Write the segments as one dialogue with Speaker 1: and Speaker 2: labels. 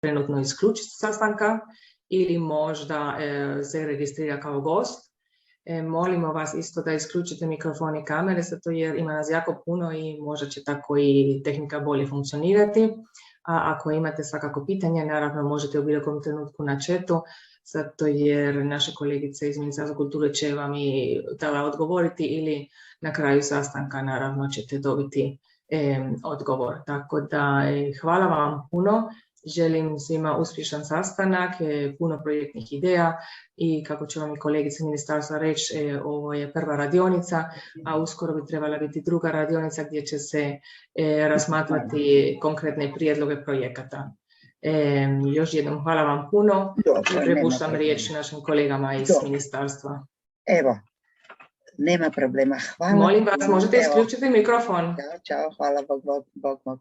Speaker 1: trenutno isključiti sastanka ili možda se registrira kao gost. Molimo vas isto da isključite mikrofon i kamere, zato jer ima nas jako puno i možda će tako i tehnika bolje funkcionirati. A ako imate svakako pitanje, naravno možete u bilo kom trenutku na chatu, zato jer naše kolegice iz Ministarstva kulture će vam i tada odgovoriti ili na kraju sastanka naravno ćete dobiti odgovor. Tako da hvala vam puno. Želim svima uspješan sastanak, puno projektnih ideja i kako će vam i kolegice ministarstva reći, ovo je prva radionica, a uskoro bi trebala biti druga radionica gdje će se razmatrati konkretne prijedloge projekata. Još jednom hvala vam puno i prepuštam riječ našim kolegama iz ministarstva.
Speaker 2: Evo, nema problema. Hvala.
Speaker 1: Molim vas, možete isključiti mikrofon.
Speaker 2: Ćao, hvala, Bog.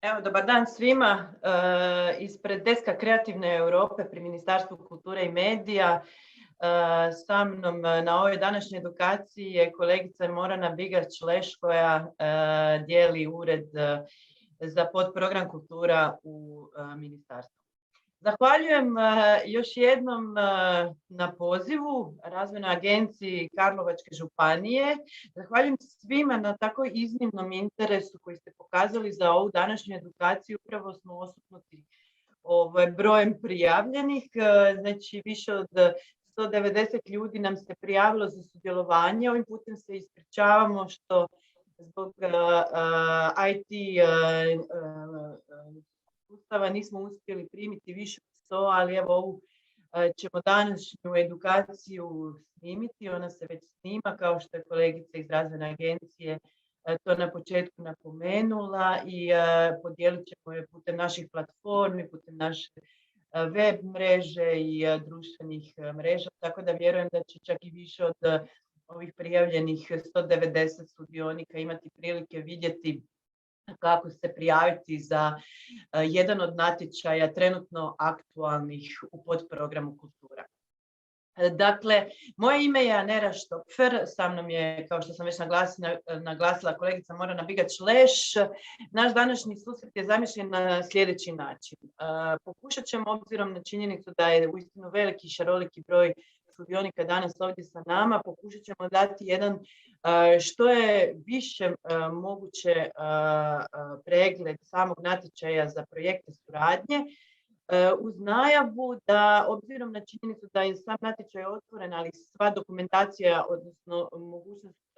Speaker 3: Evo, dobar dan svima. Ispred Deska Kreativne Europe pri Ministarstvu kulture i medija sa mnom na ovoj današnjoj edukaciji je kolegica Morana Bigać-Leš koja dijeli ured za podprogram kultura u ministarstvu. Zahvaljujem još jednom na pozivu Razvojnoj agenciji Karlovačke županije. Zahvaljujem svima na tako iznimnom interesu koji ste pokazali za ovu današnju edukaciju. Upravo smo osupnuti brojem prijavljenih. Znači više od 190 ljudi nam se prijavilo za sudjelovanje. Ovim putem se ispričavamo što zbog IT sustava nismo uspjeli primiti više od 100, ali evo ovu ćemo današnju edukaciju snimiti. Ona se već snima, kao što je kolegica iz Razvojne agencije to na početku napomenula, i podijelit ćemo je putem naših platformi, putem naše web mreže i društvenih mreža, tako da vjerujem da će čak i više od ovih prijavljenih 190 sudionika imati prilike vidjeti kako se prijaviti za jedan od natječaja trenutno aktualnih u podprogramu kultura. Dakle, moje ime je Anera Štopfer, sa mnom je, kao što sam već naglasila, kolegica Morana Bigać-Leš. Naš današnji susret je zamišljen na sljedeći način. Pokušat ćemo, obzirom na činjenicu da je uistinu veliki šaroliki broj sudionika danas ovdje sa nama, pokušat ćemo dati jedan što je više moguće pregled samog natječaja za projekte suradnje, uz najavu da, obzirom na činjenicu da je sam natječaj otvoren, ali sva dokumentacija, odnosno mogućnost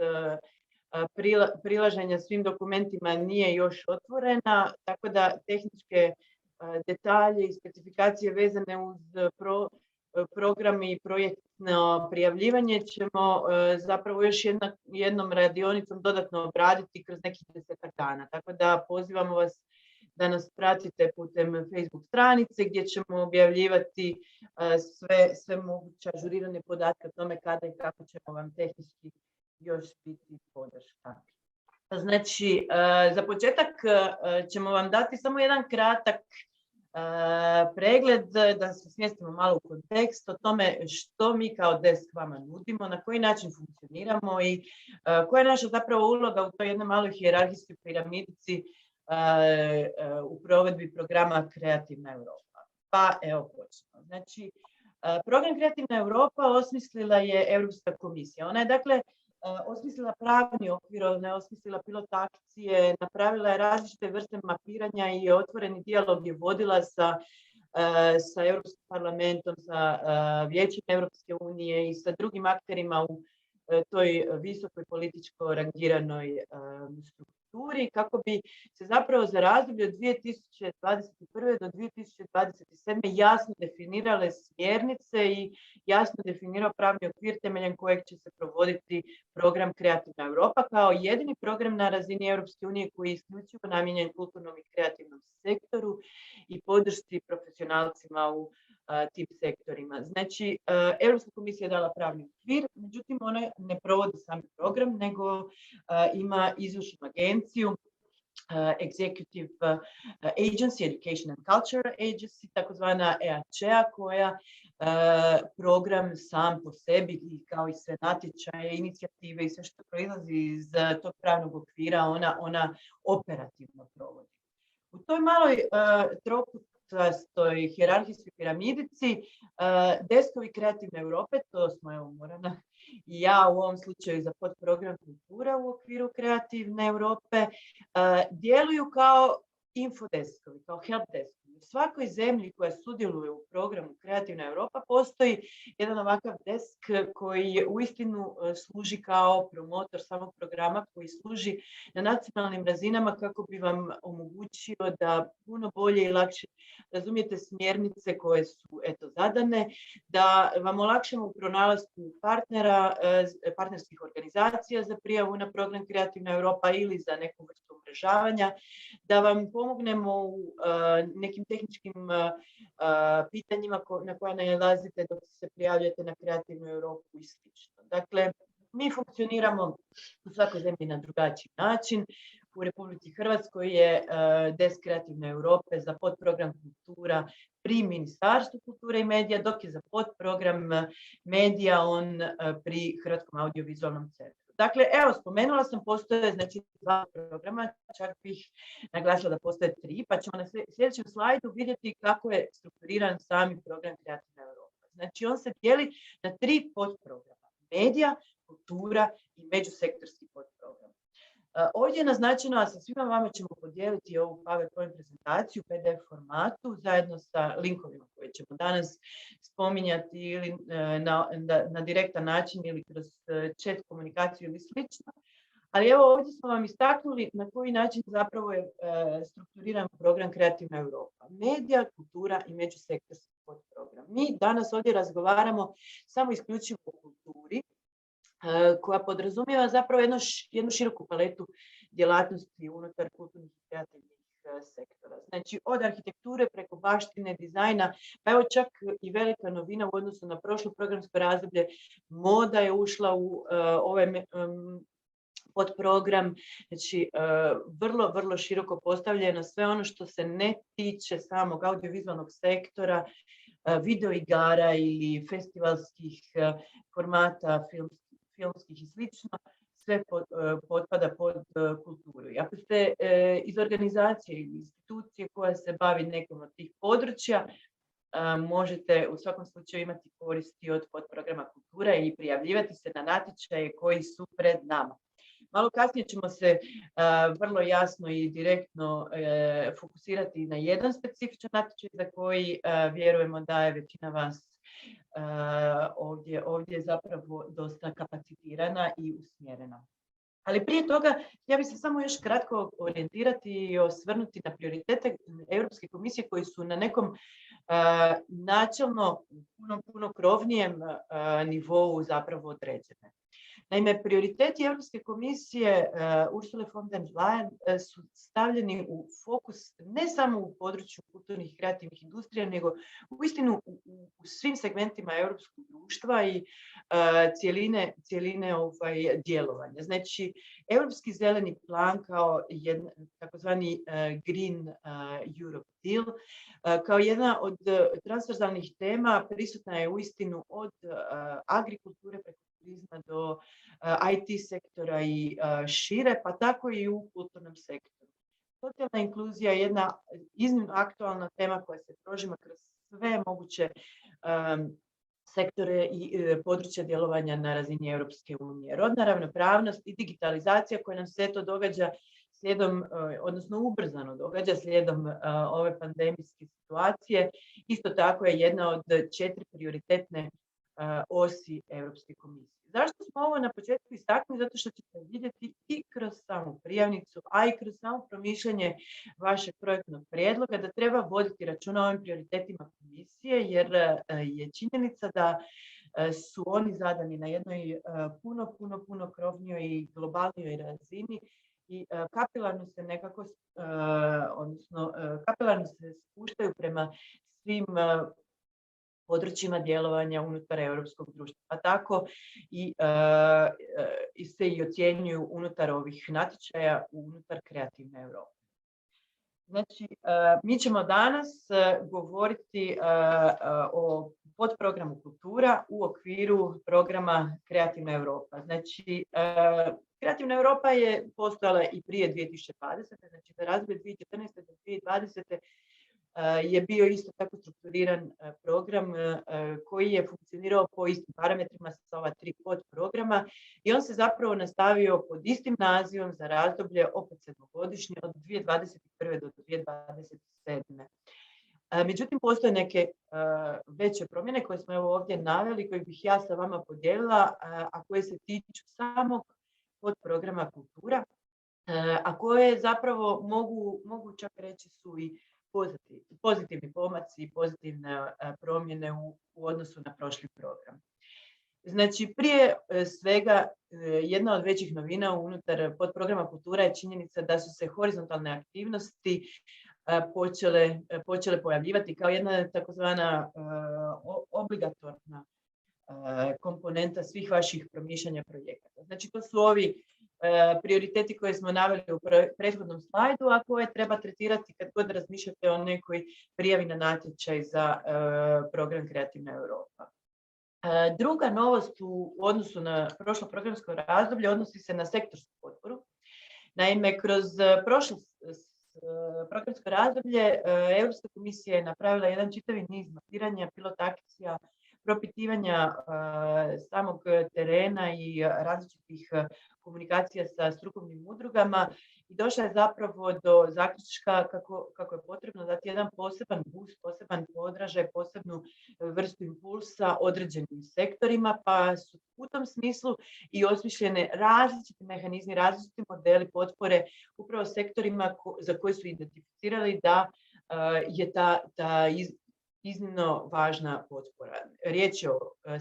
Speaker 3: prilaženja svim dokumentima nije još otvorena, tako da tehničke detalje i specifikacije vezane uz programi i projektno prijavljivanje ćemo zapravo još jednom radionicom dodatno obraditi kroz nekih 10 dana. Tako da pozivamo vas da nas pratite putem Facebook stranice gdje ćemo objavljivati sve moguće ažurirane podatke o tome kada i kako ćemo vam tehnički još biti podrška. Znači, za početak ćemo vam dati samo jedan kratak pregled da se smjestimo malo u kontekst o tome što mi kao desk vama nudimo, na koji način funkcioniramo i koja je naša zapravo uloga u toj jednoj maloj hijerarhijskoj piramidici u provedbi programa Kreativna Europa. Pa evo počnemo. Znači, program Kreativna Europa osmislila je Europska komisija. Ona je dakle osmislila pravni okvir, ona je osmislila pilot akcije, napravila je različite vrste mapiranja i otvoreni dijalog je vodila sa Europskim parlamentom, sa Vijećem Europske unije i sa drugim akterima u toj visokoj političko rangiranoj strukturi, kako bi se zapravo za razdoblje od 2021. do 2027. jasno definirale smjernice i jasno definirao pravni okvir temeljem kojeg će se provoditi program Kreativna Europa kao jedini program na razini Europske unije koji je isključivo namijenjen kulturnom i kreativnom sektoru i podršci profesionalcima u tim sektorima. Znači, Europska komisija je dala pravni okvir, međutim ona ne provodi sami program, nego ima izvršnu agenciju, Executive Agency, Education and Culture Agency, takozvana EAC-a, koja program sam po sebi, kao i sve natječaje, inicijative i sve što proizlazi iz tog pravnog okvira, ona operativno provodi. U toj maloj toj hijerarhijskoj piramidici deskovi Kreativne Europe, to smo evo Morana i ja u ovom slučaju za podprogram Kultura u okviru Kreativne Europe, djeluju kao infodeskovi, kao helpdeskovi. U svakoj zemlji koja sudjeluje u programu Kreativna Europa postoji jedan ovakav desk koji uistinu služi kao promotor samog programa, koji služi na nacionalnim razinama kako bi vam omogućio da puno bolje i lakše razumijete smjernice koje su zadane, da vam olakšamo u pronalasku partnera, partnerskih organizacija za prijavu na program Kreativna Europa ili za neku vrstu umrežavanja, da vam pomognemo u nekim tehničkim pitanjima na koja nalazite dok se prijavljate na Kreativnu Europu i sl. Dakle, mi funkcioniramo u svakoj zemlji na drugačiji način. U Republici Hrvatskoj je desk Kreativne Europe za podprogram Kultura pri Ministarstvu kulture i medija, dok je za podprogram medija on pri Hrvatskom audiovizualnom centru. Dakle, evo, spomenula sam, postoje znači 2 programa, čak bih naglasila da postoje 3, pa ćemo na sljedećem slajdu vidjeti kako je strukturiran sami program Kreativna Europa. Znači, on se dijeli na 3 podprograma: medija, kultura i međusektorski podprogram. Ovdje je naznačeno, a sa svima vama ćemo podijeliti ovu PowerPoint prezentaciju u PDF formatu zajedno sa linkovima koje ćemo danas spominjati ili na direktan način ili kroz chat komunikaciju ili slično. Ali evo ovdje smo vam istaknuli na koji način zapravo je strukturiran program Kreativna Europa. Medija, kultura i međusektorski podprogram. Mi danas ovdje razgovaramo samo isključivo o kulturi, koja podrazumijeva zapravo jednu široku paletu djelatnosti unutar kulturnih i kreativnih sektora. Znači, od arhitekture preko baštine, dizajna, pa evo čak i velika novina u odnosu na prošlo programsko razdoblje, moda je ušla u ovaj podprogram, znači vrlo, vrlo široko postavljeno sve ono što se ne tiče samog audiovizualnog sektora, videoigara ili festivalskih formata, filmskih i slično, sve potpada pod kulturu. I ako ste iz organizacije ili institucije koja se bavi nekom od tih područja, možete u svakom slučaju imati koristi od podprograma kultura i prijavljivati se na natječaje koji su pred nama. Malo kasnije ćemo se vrlo jasno i direktno fokusirati na jedan specifičan natječaj za koji vjerujemo da je većina vas ovdje zapravo dosta kapacitirana i usmjerena. Ali prije toga, ja bih se samo još kratko orijentirati i osvrnuti na prioritete Europske komisije koji su na nekom načelno puno krovnijem nivou zapravo određene. Naime, prioriteti Europske komisije Ursule von der Leyen su stavljeni u fokus ne samo u području kulturnih i kreativnih industrija, nego uistinu u svim segmentima europskog društva i cijeline djelovanja. Znači, Europski zeleni plan kao takozvani Green Europe Deal, kao jedna od transverzalnih tema prisutna je uistinu od agrikulture preko turizma do IT sektora i šire, pa tako i u kulturnom sektoru. Socijalna inkluzija je jedna iznimno aktualna tema koja se prožima kroz sve moguće sektore i područja djelovanja na razini Europske unije. Rodna ravnopravnost i digitalizacija koja nam se to događa slijedom, odnosno ubrzano događa slijedom ove pandemijske situacije, isto tako je jedna od 4 prioritetne osi Europske komisije. Zašto smo ovo na početku istaknuli? Zato što ćete vidjeti i kroz samu prijavnicu, a i kroz samo promišljanje vašeg projektnog prijedloga da treba voditi računa o ovim prioritetima komisije, jer je činjenica da su oni zadani na jednoj puno krovnijoj i globalnijoj razini i kapilarno se nekako, kapilarno se spuštaju prema svim područjima djelovanja unutar europskog društva. Pa tako i se i ocjenjuju unutar ovih natječaja unutar Kreativne Europe. Znači, mi ćemo danas govoriti o podprogramu kultura u okviru programa Kreativna Europa. Znači, Kreativna Europa je postojala i prije 2020. Znači, za razdoblje 2014. do 2020. je bio isto tako strukturiran program koji je funkcionirao po istim parametrima sa ova 3 podprograma i on se zapravo nastavio pod istim nazivom za razdoblje opet 7-godišnje od 2021. do 2027. Međutim, postoje neke veće promjene koje smo evo ovdje naveli, koje bih ja sa vama podijelila, a koje se tiču samog podprograma kultura, a koje zapravo mogu čak reći su i pozitivni pomaci i pozitivne promjene u odnosu na prošli program. Znači, prije svega, jedna od većih novina unutar podprograma kultura je činjenica da su se horizontalne aktivnosti počele pojavljivati kao jedna takozvana obligatorna komponenta svih vaših promišljanja projekata. Znači, to su ovi prioriteti koje smo naveli u prethodnom slajdu, a koje treba tretirati kad god razmišljate o nekoj prijavi na natječaj za program Kreativna Europa. Druga novost u odnosu na prošlo programsko razdoblje odnosi se na sektorsku potporu. Naime, kroz prošlo programsko razdoblje Europska komisija je napravila jedan čitavi niz mapiranja, pilot akcija, propitivanja samog terena i različitih komunikacija sa strukovnim udrugama i došla je zapravo do zaključka kako je potrebno dati jedan poseban boost, poseban podražaj, posebnu vrstu impulsa određenim sektorima, pa su u tom smislu i osmišljene različiti mehanizmi, različiti modeli potpore upravo sektorima za koje su identificirali da je ta iznimno važna potpora. Riječ je o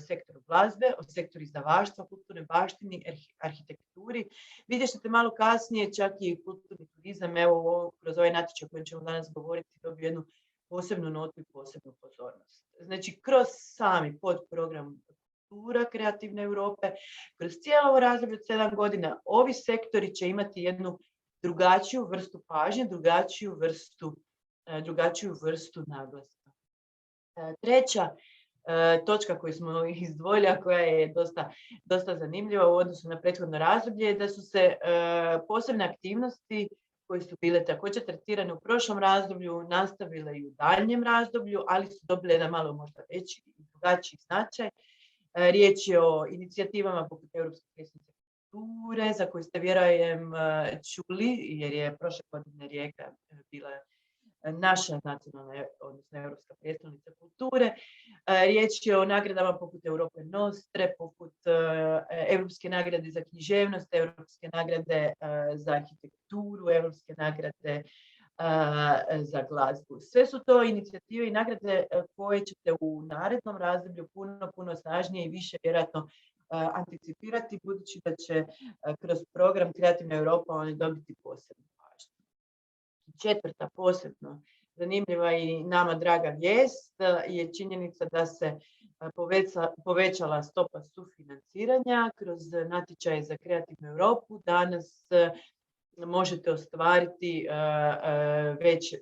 Speaker 3: sektoru glazbe, o sektoru izdavaštva, kulturne baštini, arhitekturi. Vidjet ćete malo kasnije čak i kulturni turizam, evo kroz ovaj natječaj o kojem ćemo danas govoriti, dobio jednu posebnu notu i posebnu pozornost. Znači, kroz sami podprogram kultura Kreativne Europe, kroz cijelo ovo razdoblje od 7 godina, ovi sektori će imati jednu drugačiju vrstu pažnje, drugačiju vrstu naglaska. Treća točka koju smo izdvojili, a koja je dosta zanimljiva u odnosu na prethodno razdoblje, je da su se posebne aktivnosti koje su bile također tretirane u prošlom razdoblju nastavile i u daljnjem razdoblju, ali su dobile jedan malo možda veći i drugačiji značaj. Riječ je o inicijativama poput Europske prijestolnice kulture, za koju ste vjerujem čuli, jer je prošle godine Rijeka bila naša nacionalna, odnosno Europska prijestolnica kulture. Riječ je o nagradama poput Europe Nostre, poput Europske nagrade za književnost, Europske nagrade za arhitekturu, Europske nagrade za glazbu. Sve su to inicijative i nagrade koje ćete u narednom razdoblju puno snažnije i više vjerojatno anticipirati, budući da će kroz program Kreativna Europa oni dobiti posebnu pažnju. Četvrta posebno zanimljiva i nama draga vijest je činjenica da se povećala stopa sufinanciranja kroz natječaje za Kreativnu Europu. Danas možete ostvariti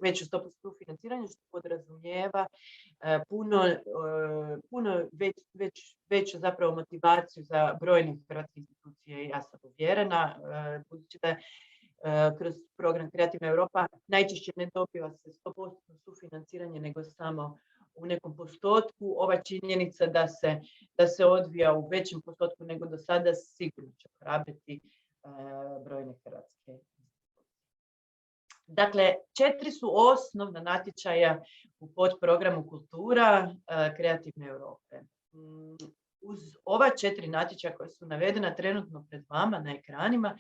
Speaker 3: veću stopu sufinanciranja, što podrazumijeva puno veću zapravo motivaciju za brojne hrvatske institucije. Ja sam uvjerena, budući da kroz program Kreativna Europa najčešće ne dobiva se 100% sufinanciranje, nego samo u nekom postotku. Ova činjenica da se odvija u većem postotku nego do sada sigurno će ohrabriti brojne hrvatske institucije. Dakle, 4 su osnovna natječaja u podprogramu Kultura Kreativne Europe. Uz ova 4 natječaja koja su navedena trenutno pred vama na ekranima,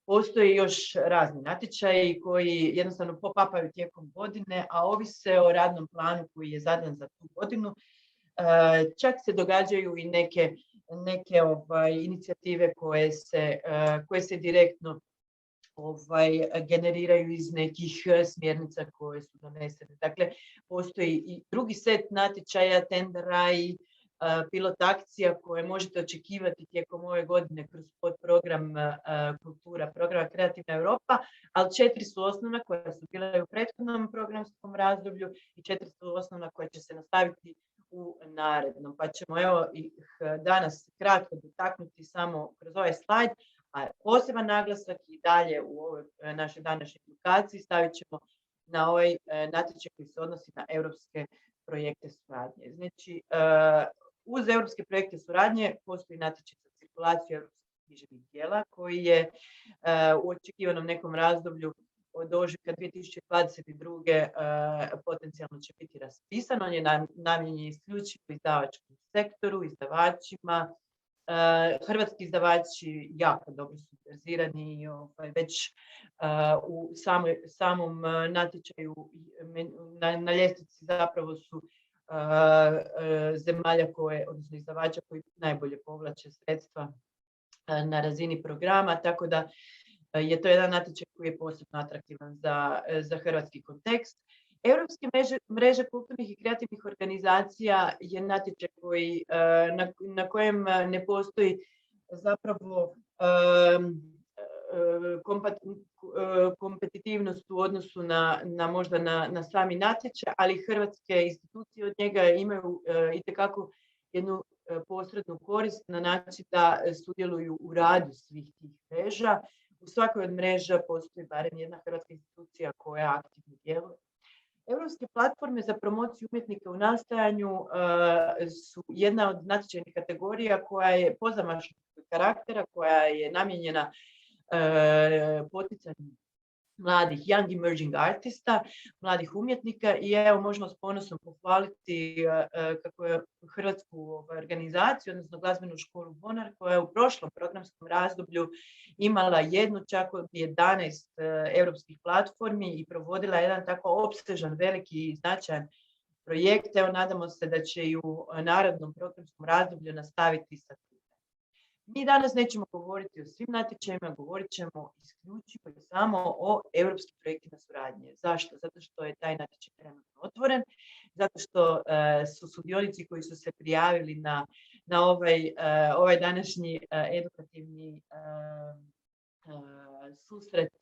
Speaker 3: postoje još razni natječaji koji jednostavno pop-upaju tijekom godine, a ovise o radnom planu koji je zadan za tu godinu. Čak se događaju i neke inicijative koje se direktno generiraju iz nekih smjernica koje su donesene. Dakle, postoji i drugi set natječaja, tendera i pilot akcija koje možete očekivati tijekom ove godine kroz podprogram Kultura, programa Kreativna Europa, ali 4 su osnovna koja su bila u prethodnom programskom razdoblju i 4 su osnovna koja će se nastaviti u narednom. Pa ćemo ih danas kratko dotaknuti samo kroz ovaj slajd, a poseban naglasak i dalje u ovoj našoj današnjoj edukaciji stavit ćemo na ovaj natječaj koji se odnosi na europske projekte suradnje. Znači, uz europske projekte suradnje postoji natječaj za cirkulaciju europskih književnih djela koji je u očekivanom nekom razdoblju od ožujka 2022. Potencijalno će biti raspisan. On je namijenjen isključivo izdavačkom sektoru, izdavačima. Hrvatski izdavači jako dobro su verzirani, već u samom natječaju na ljestvici zapravo su zemalja odnosno izdavača koji najbolje povlače sredstva na razini programa, tako da je to jedan natječaj koji je posebno atraktivan za hrvatski kontekst. Europske mreže kulturnih i kreativnih organizacija je natječaj na kojem ne postoji zapravo kompetitivnost u odnosu na sami natječaj, ali hrvatske institucije od njega imaju itekako jednu posrednu korist na način da sudjeluju u radu svih tih mreža. U svakoj od mreža postoji barem jedna hrvatska institucija koja aktivno djeluje. Europske platforme za promociju umjetnika u nastajanju su jedna od natječajnih kategorija koja je pozamašnog karaktera, koja je namijenjena poticanju mladih young emerging artista, mladih umjetnika i evo možemo s ponosom pohvaliti kako je hrvatsku organizaciju, odnosno glazbenu školu Bonar, koja je u prošlom programskom razdoblju imala jednu čak od 11 europskih platformi i provodila jedan tako opsežan, veliki i značajan projekt. Evo nadamo se da će i u narednom programskom razdoblju nastaviti sa tim. Mi danas nećemo govoriti o svim natječajima, govorit ćemo isključivo i samo o europskim projektima suradnje. Zašto? Zato što je taj natječaj trenutno otvoren, zato što su sudionici koji su se prijavili na ovaj današnji edukativni susret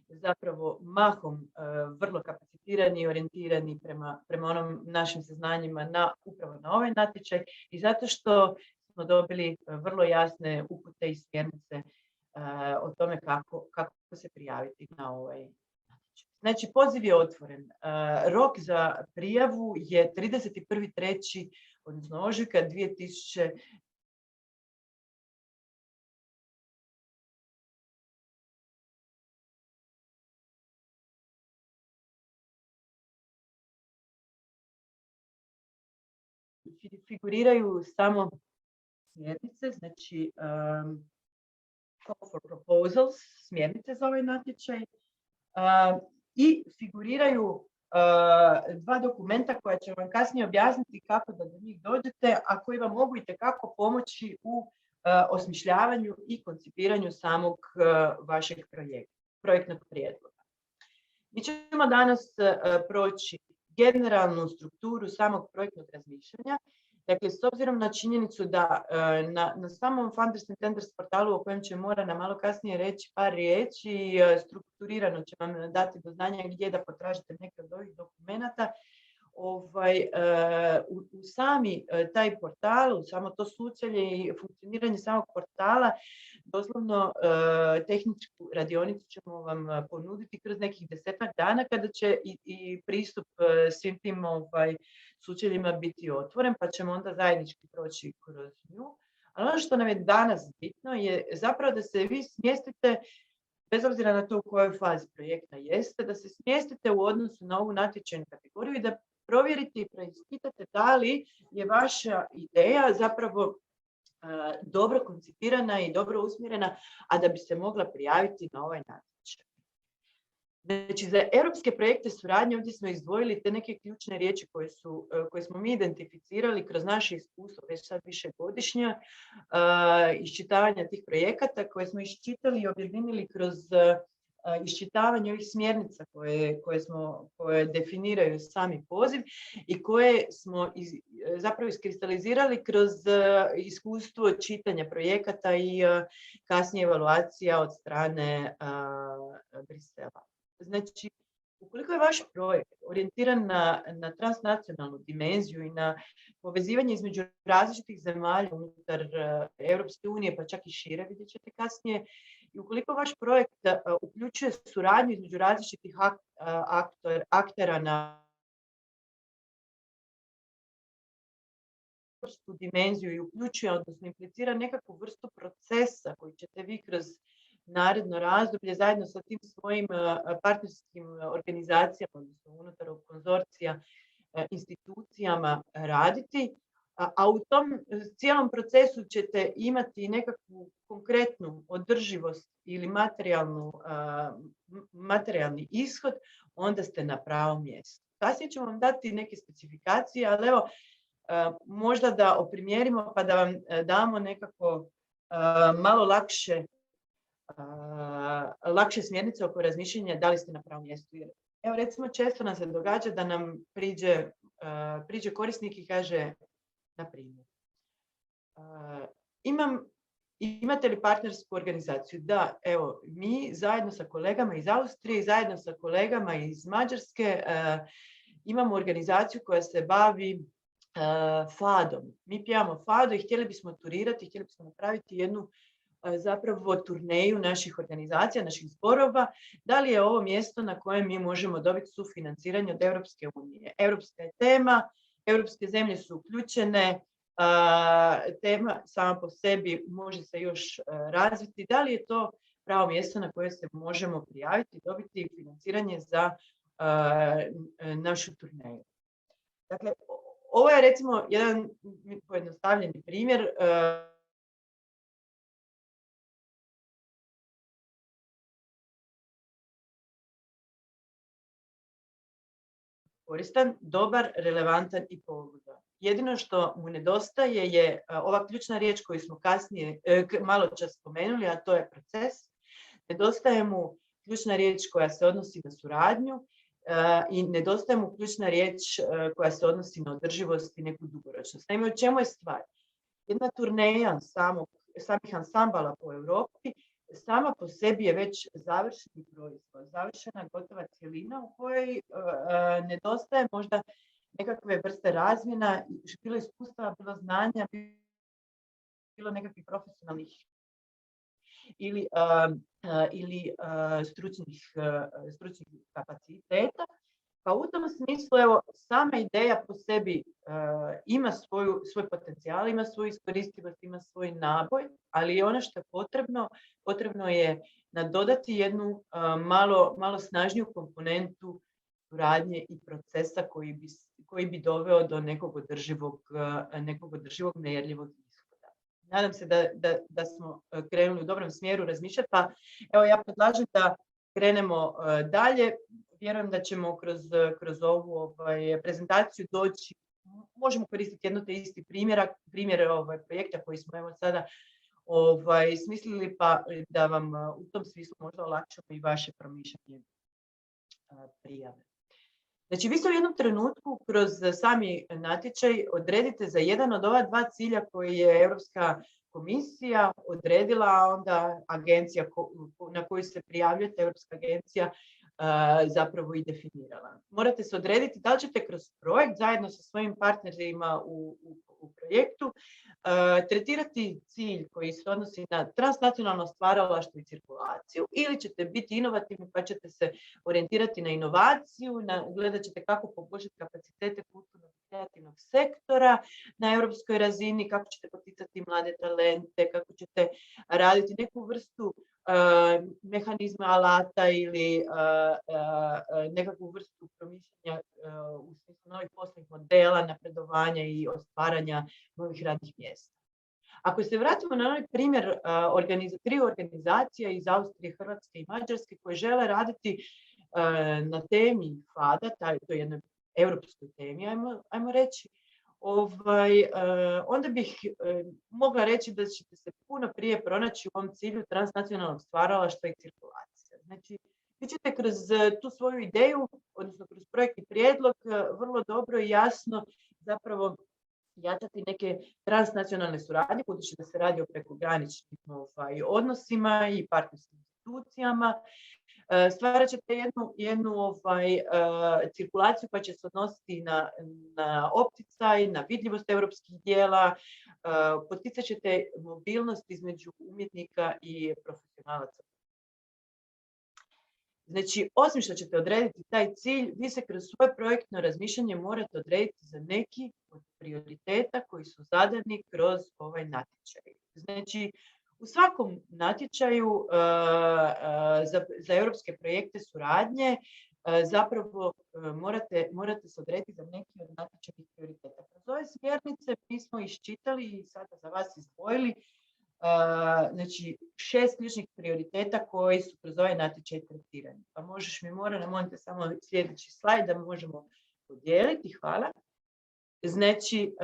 Speaker 3: zapravo mahom vrlo kapacitirani i orijentirani prema onom našim saznanjima upravo na ovaj natječaj i zato što smo dobili vrlo jasne upute i smjernice o tome kako se prijaviti na ovaj natječaj. Znači, poziv je otvoren. Rok za prijavu je 31.3. odnosno ožujka 2000. Figuriraju samo smjernice, znači call for proposals, smjernice za ovaj natječaj i figuriraju dva dokumenta koja će vam kasnije objasniti kako da do njih dođete, a koji vam mogu itekako pomoći u osmišljavanju i koncipiranju samog vašeg projektnog prijedloga. Mi ćemo danas proći generalnu strukturu samog projektnog razmišljanja. Dakle, s obzirom na činjenicu da na samom Funders and Tenders portalu, o kojem će Morana malo kasnije reći par riječi, strukturirano će vam dati do znanja gdje da potražite neke od ovih dokumenata. U sami taj portal, u samo to sučelje i funkcioniranje samog portala, doslovno tehničku radionicu ćemo vam ponuditi kroz nekih 10 dana, kada će i pristup svim tim sučeljima biti otvoren, pa ćemo onda zajednički proći kroz nju. Ali ono što nam je danas bitno je zapravo da se vi smjestite, bez obzira na to u kojoj fazi projekta jeste, da se smjestite u odnosu na ovu natječajnu kategoriju i da provjerite i preispitate da li je vaša ideja zapravo dobro koncipirana i dobro usmjerena, a da bi se mogla prijaviti na ovaj natječaj. Znači, za europske projekte suradnje ovdje smo izdvojili te neke ključne riječi koje smo mi identificirali kroz naše iskustvo, već sad višegodišnja iščitavanja tih projekata koje smo iščitali i objedinili kroz iščitavanje ovih smjernica koje definiraju sami poziv i koje smo zapravo iskristalizirali kroz iskustvo čitanja projekata i kasnije evaluacija od strane Brisela. Znači, ukoliko je vaš projekt orijentiran na transnacionalnu dimenziju i na povezivanje između različitih zemalja unutar Europske unije, pa čak i šire, vidjet ćete kasnije, i ukoliko vaš projekt uključuje suradnju između različitih aktera na europsku dimenziju i uključuje, odnosno implicira nekakvu vrstu procesa koji ćete vi kroz naredno razdoblje zajedno sa tim svojim partnerskim organizacijama, odnosno unutar konzorcija, institucijama raditi, a u tom cijelom procesu ćete imati nekakvu konkretnu održivost ili materijalni ishod, onda ste na pravom mjestu. Kasnije ćemo vam dati neke specifikacije, ali evo, možda da oprimjerimo pa da vam damo nekako malo lakše smjernice oko razmišljanja da li ste na pravom mjestu. Evo, recimo, često nam se događa da nam priđe korisnik i kaže, na primjer, imate li partnersku organizaciju? Da, evo, mi zajedno sa kolegama iz Austrije, zajedno sa kolegama iz Mađarske imamo organizaciju koja se bavi fadom. Mi pjevamo fado i htjeli bismo turirati, htjeli bismo napraviti jednu zapravo turneju naših organizacija, naših zborova. Da li je ovo mjesto na kojem mi možemo dobiti sufinanciranje od Europske unije? Europska je tema, europske zemlje su uključene, tema sama po sebi može se još razviti. Da li je to pravo mjesto na koje se možemo prijaviti i dobiti financiranje za našu turneju? Dakle, ovo je recimo jedan pojednostavljeni primjer koristan, dobar, relevantan i pogodan. Jedino što mu nedostaje je ova ključna riječ koju smo kasnije malo čas spomenuli, a to je proces. Nedostaje mu ključna riječ koja se odnosi na suradnju i nedostaje mu ključna riječ koja se odnosi na održivost i neku dugoročnost. Naime, o čemu je stvar? Jedna turneja samih ansambala po Europi sama po sebi je već završeni proizvod, završena gotova cjelina u kojoj nedostaje možda nekakve vrste razmjena, bilo iskustava, bilo znanja, bilo nekakvih profesionalnih ili stručnih kapaciteta. Pa u tom smislu, evo, sama ideja po sebi ima svoj potencijal, ima svoju iskoristivost, ima svoj naboj, ali ono što je potrebno je nadodati jednu malo snažniju komponentu suradnje i procesa koji bi doveo do nekog održivog mjerljivog ishoda. Nadam se da smo krenuli u dobrom smjeru razmišljati, pa evo ja predlažem da krenemo dalje. vjerujem da ćemo kroz ovu prezentaciju doći, možemo koristiti jedno te isti primjer projekta koji smo evo sada smislili, pa da vam u tom smislu možda olakšamo i vaše promišljanje prijave. Znači, vi se u jednom trenutku kroz sami natječaj odredite za jedan od ova dva cilja koji je Europska komisija odredila, a onda agencija na koju se prijavljate, Europska agencija, zapravo i definirala. Morate se odrediti da li ćete kroz projekt zajedno sa svojim partnerima u projektu tretirati cilj koji se odnosi na transnacionalno stvaralaštvo i cirkulaciju, ili ćete biti inovativni pa ćete se orijentirati na inovaciju, gledat ćete kako poboljšati kapacitete kulturnog i kreativnog sektora na europskoj razini, kako ćete poticati mlade talente, kako ćete raditi neku vrstu mehanizma, alata ili nekakvu vrstu promišljanja u smislu novih poslovnih modela, napredovanja i ostvaranja novih radnih mjesta. Ako se vratimo na onaj primjer tri organizacija iz Austrije, Hrvatske i Mađarske koje žele raditi na temi FADA, to je jednoj europskoj temi, ajmo reći, onda bih mogla reći da ćete se puno prije pronaći u ovom cilju transnacionalnog stvaralaštva i cirkulacije. Znači, vi ćete kroz tu svoju ideju, odnosno kroz projektni prijedlog, vrlo dobro i jasno zapravo jačati neke transnacionalne suradnje, budući da se radi o prekograničnim odnosima i partnerskim institucijama. Stvarat ćete jednu cirkulaciju koja će se odnositi na opticaj, na vidljivost europskih djela, poticat ćete mobilnost između umjetnika i profesionalaca. Znači, osim što ćete odrediti taj cilj, vi se kroz svoje projektno razmišljanje morate odrediti za neki od prioriteta koji su zadani kroz ovaj natječaj. Znači, u svakom natječaju za europske projekte suradnje zapravo morate se odrediti za neki od natječajnih prioriteta. Kroz ove smjernice mi smo iščitali i sada za vas izdvojili znači 6 ključnih prioriteta koji su kroz ovaj natječaj tretirani. Pa možeš mi, molim te, samo sljedeći slajd da možemo podijeliti. Hvala. Znači,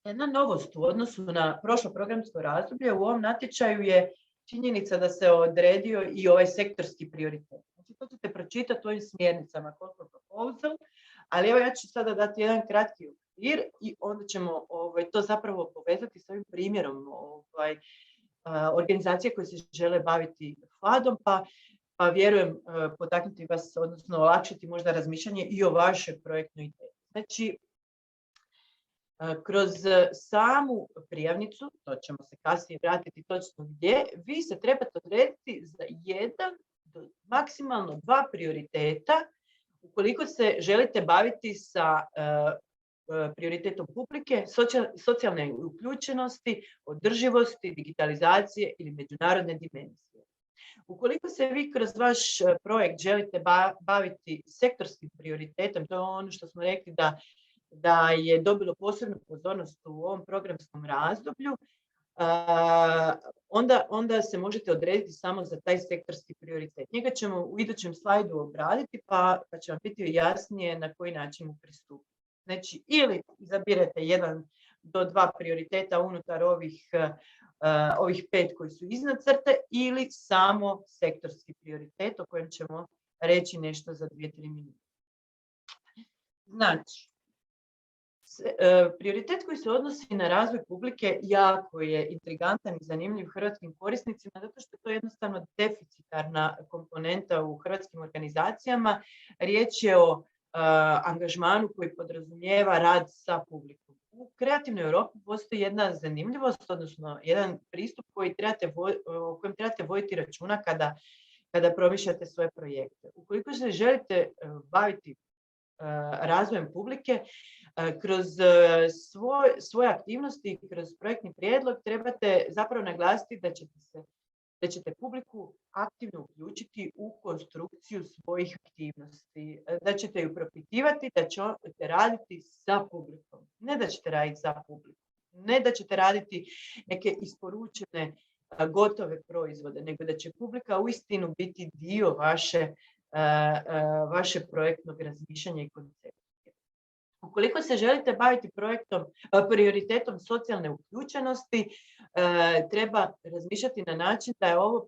Speaker 3: jedna novost u odnosu na prošlo programsko razdoblje u ovom natječaju je činjenica da se odredio i ovaj sektorski prioritet. Znači, to ćete pročitati u ovim smjernicama Corporate Proposal, ali evo ja ću sada dati jedan kratki okvir i onda ćemo to zapravo povezati s ovim primjerom organizacije koje se žele baviti FAD-om, pa vjerujem potaknuti vas, odnosno olakšati možda razmišljanje i o vašoj projektnoj ideji. Znači, kroz samu prijavnicu, to ćemo se kasnije vratiti točno gdje, vi se trebate odrediti za jedan do maksimalno 2 prioriteta ukoliko se želite baviti sa prioritetom publike, socijalne uključenosti, održivosti, digitalizacije ili međunarodne dimenzije. Ukoliko se vi kroz vaš projekt želite baviti sektorskim prioritetom, to je ono što smo rekli da je dobilo posebnu pozornost u ovom programskom razdoblju, onda se možete odrediti samo za taj sektorski prioritet. Njega ćemo u idućem slajdu obraditi, pa će vam biti jasnije na koji način mu pristupiti. Znači, ili izabirete 1 do 2 prioriteta unutar ovih 5 koji su iznad crte, ili samo sektorski prioritet o kojem ćemo reći nešto za 2-3 minute. Znači, prioritet koji se odnosi na razvoj publike jako je intrigantan i zanimljiv hrvatskim korisnicima, zato što je to jednostavno deficitarna komponenta u hrvatskim organizacijama. Riječ je o angažmanu koji podrazumijeva rad sa publikom. U Kreativnoj Europi postoji jedna zanimljivost, odnosno jedan pristup o kojem trebate voditi računa kada promišljate svoje projekte. Ukoliko se želite baviti razvojem publike, kroz svoje aktivnosti, kroz projektni prijedlog trebate zapravo naglasiti da ćete publiku aktivno uključiti u konstrukciju svojih aktivnosti, da ćete ju propitivati, da ćete raditi sa publikom. Ne da ćete raditi za publiku, ne da ćete raditi neke isporučene gotove proizvode, nego da će publika uistinu biti dio vaše vašeg projektnog razmišljanja i koncepcije. Ukoliko se želite baviti prioritetom socijalne uključenosti, treba razmišljati na način da je ovo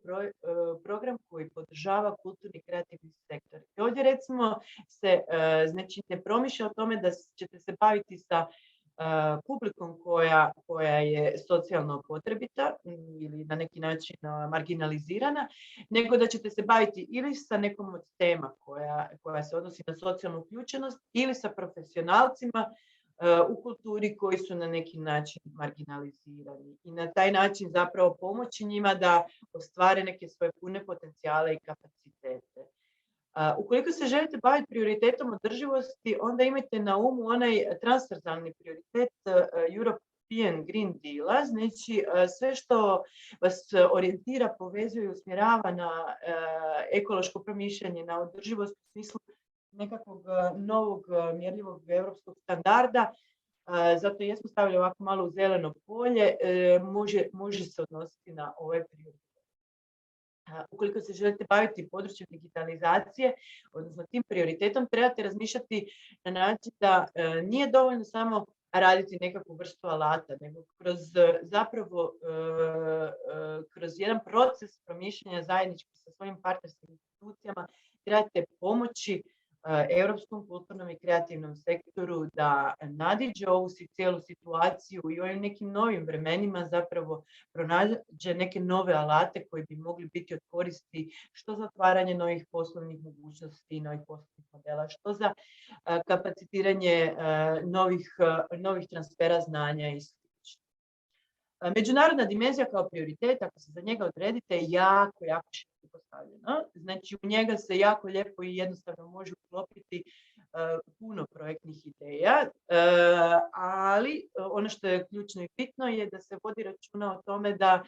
Speaker 3: program koji podržava kulturni i kreativni sektor. I ovdje recimo se znači, ne promišlja o tome da ćete se baviti sa publikom koja je socijalno potrebita ili na neki način marginalizirana, nego da ćete se baviti ili sa nekom od tema koja se odnosi na socijalnu uključenost ili sa profesionalcima u kulturi koji su na neki način marginalizirani i na taj način zapravo pomoći njima da ostvare neke svoje pune potencijale i kapacitete. Ukoliko se želite baviti prioritetom održivosti, onda imajte na umu onaj transverzalni prioritet European Green Deala, znači sve što vas orijentira, povezuje i usmjerava na ekološko promišljanje, na održivost u smislu nekakvog novog mjerljivog europskog standarda. Zato jesmo stavili ovako malo u zeleno polje, može se odnositi na ovaj prioritet. Ukoliko se želite baviti područjem digitalizacije, odnosno tim prioritetom, trebate razmišljati na način da nije dovoljno samo raditi nekakvu vrstu alata, nego kroz jedan proces promišljanja zajednički sa svojim partnerskim institucijama trebate pomoći europskom kulturnom i kreativnom sektoru da nadiđe ovu cijelu situaciju i ovim nekim novim vremenima zapravo pronađe neke nove alate koji bi mogli biti od koristi što za otvaranje novih poslovnih mogućnosti, novih poslovnih modela, što za kapacitiranje novih transfera znanja i sl. Međunarodna dimenzija kao prioritet, ako se za njega odredite, je jako široko postavljena. Znači, u njega se jako lijepo i jednostavno može uklopiti puno projektnih ideja, ali ono što je ključno i bitno je da se vodi računa o tome da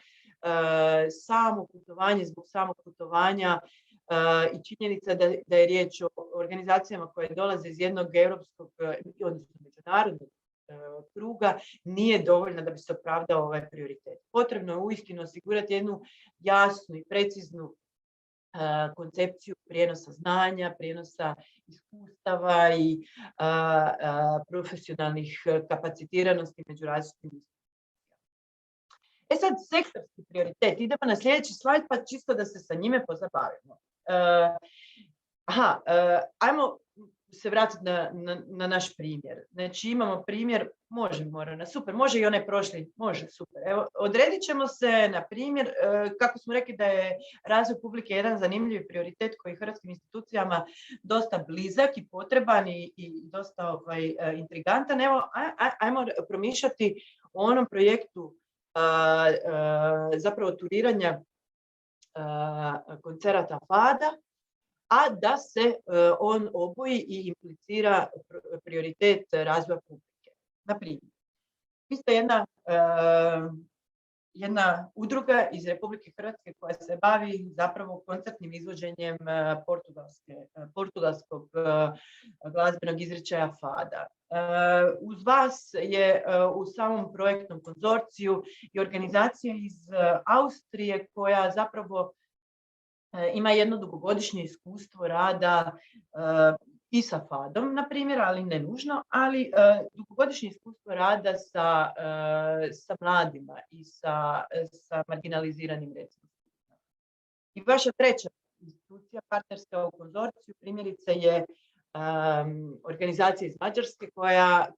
Speaker 3: zbog samog putovanja i činjenica da je riječ o organizacijama koje dolaze iz jednog europskog, odnosno međunarodnog kruga, nije dovoljna da bi se opravdao ovaj prioritet. Potrebno je uistinu osigurati jednu jasnu i preciznu koncepciju prijenosa znanja, prijenosa iskustava i profesionalnih kapacitiranosti među različitim institucijama. Sad, sektorski prioritet. Idemo na sljedeći slajd, pa čisto da se sa njime pozabavimo. Ajmo se vratiti na naš primjer. Znači imamo primjer, može i onaj prošli, može, super. Evo, odredit ćemo se na primjer, kako smo rekli da je razvoj publike jedan zanimljiv prioritet koji hrvatskim institucijama dosta blizak i potreban i dosta intrigantan. Evo, ajmo promišljati o onom projektu zapravo turiranja koncerata Fada, a da se on oboji i implicira prioritet razvoja publike. Naprimjer, vi ste jedna udruga iz Republike Hrvatske koja se bavi zapravo koncertnim izvođenjem portugalskog glazbenog izričaja Fada. Uz vas je u samom projektnom konzorciju i organizacija iz Austrije koja zapravo ima jedno dugogodišnje iskustvo rada i sa Fadom, na primjer, ali ne nužno, ali dugogodišnje iskustvo rada sa mladima i sa marginaliziranim recimo. I vaša treća institucija, partnerska u konzorciju, primjerice je organizacija iz Mađarske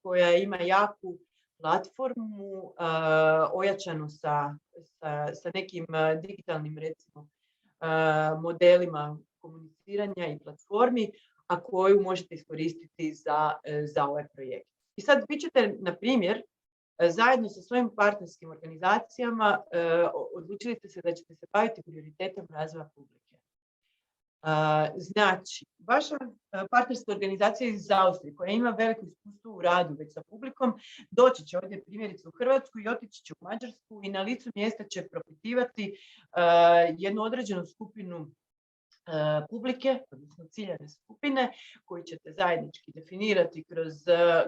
Speaker 3: koja ima jaku platformu ojačanu sa nekim digitalnim recimo modelima komuniciranja i platformi, a koju možete iskoristiti za ovaj projekt. I sad vi ćete, na primjer, zajedno sa svojim partnerskim organizacijama odlučili ste se da ćete se baviti prioritetom razvoja publike. Znači, vaša partnerska organizacija iz Austrije, koja ima veliko iskustvo u radu već sa publikom, doći će ovdje primjerice u Hrvatsku i otići će u Mađarsku i na licu mjesta će propitivati jednu određenu skupinu publike, odnosno ciljane skupine, koju ćete zajednički definirati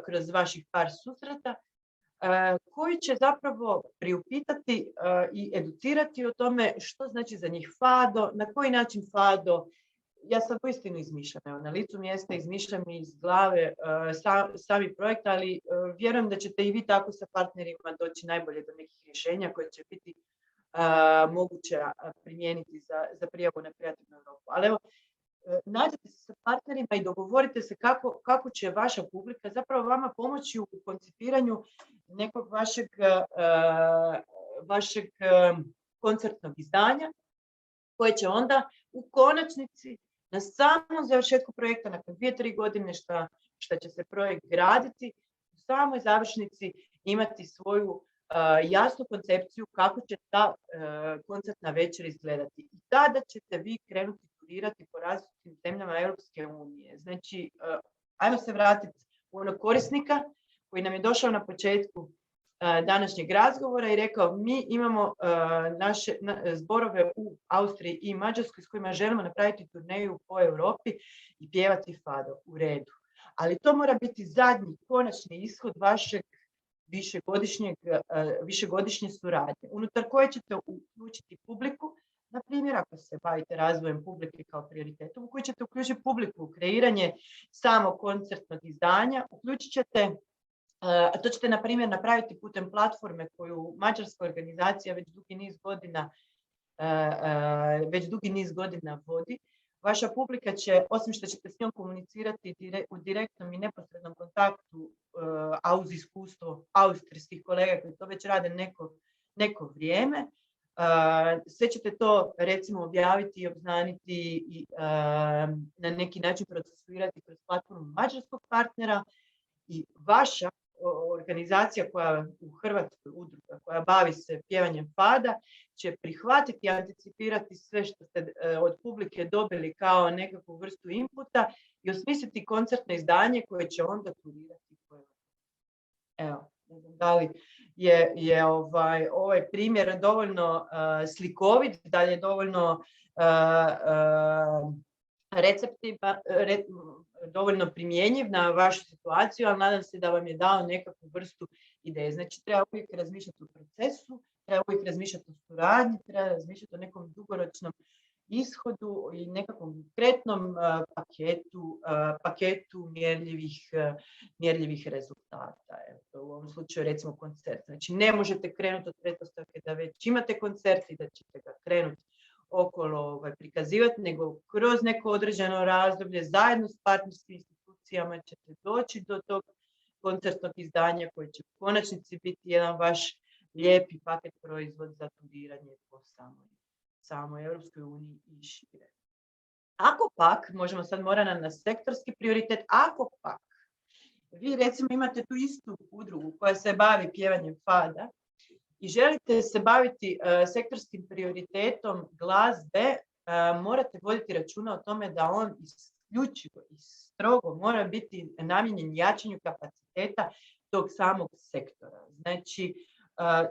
Speaker 3: kroz vaših par susreta, koji će zapravo priupitati i educirati o tome što znači za njih Fado, na koji način Fado ja sad uistinu izmišljam, evo, na licu mjesta izmišljam iz glave sami projekt, ali vjerujem da ćete i vi tako sa partnerima doći najbolje do nekih rješenja koje će biti moguće primijeniti za prijavu na Kreativnu Europu. Ali evo, nađete se sa partnerima i dogovorite se kako će vaša publika zapravo vama pomoći u koncipiranju nekog vašeg koncertnog izdanja, koje će onda u konačnici na samom završetku projekta, nakon 2-3 godine što će se projekt graditi, u samoj završnici imati svoju jasnu koncepciju kako će ta koncertna večer izgledati. I tada ćete vi krenuti turirati po različitim zemljama Europske unije. Znači, ajmo se vratiti u onog korisnika koji nam je došao na početku današnjeg razgovora i rekao, mi imamo naše zborove u Austriji i Mađarskoj s kojima želimo napraviti turneju po Europi i pjevati fado. U redu. Ali to mora biti zadnji, konačni ishod vašeg višegodišnje suradnje, unutar koje ćete uključiti publiku, na primjer, ako se bavite razvojem publike kao prioritetom, u koji ćete uključiti publiku u kreiranje samog koncertnog izdanja, uključit ćete, to ćete, na primjer, napraviti putem platforme koju mađarska organizacija već dugi niz godina vodi. Vaša publika će, osim što ćete s njom komunicirati u direktnom i neposrednom kontaktu, a uz iskustvo austrijskih kolega koji to već rade neko vrijeme, sve ćete to, recimo, objaviti i obznaniti i na neki način procesuirati kroz platformu mađarskog partnera, i vaša organizacija koja u Hrvatskoj, udruga koja bavi se pjevanjem fada, će prihvatiti i anticipirati sve što ste od publike dobili kao nekakvu vrstu inputa i osmisliti koncertno izdanje koje će onda turirati. Evo, ne znam da li je ovaj primjer dovoljno slikovit, da li je dovoljno dovoljno primjenjiv na vašu situaciju, ali nadam se da vam je dao nekakvu vrstu ideje. Znači, treba uvijek razmišljati o procesu, treba uvijek razmišljati o suradnji, treba razmišljati o nekom dugoročnom ishodu i nekakvom konkretnom paketu mjerljivih rezultata. Evo, u ovom slučaju, recimo, koncert. Znači, ne možete krenuti od pretpostavke da već imate koncert i da ćete ga krenuti okolo prikazivati, nego kroz neko određeno razdoblje zajedno s partnerskim institucijama ćete doći do tog koncertnog izdanja koji će u konačnici biti jedan vaš lijepi paket proizvod za turiranje po samoj Europskoj uniji i šire. Ako pak, možemo sad morati na sektorski prioritet, ako pak vi, recimo, imate tu istu udrugu koja se bavi pjevanjem fada i želite se baviti sektorskim prioritetom glazbe, morate voditi računa o tome da on isključivo i strogo mora biti namijenjen jačanju kapaciteta tog samog sektora. Znači,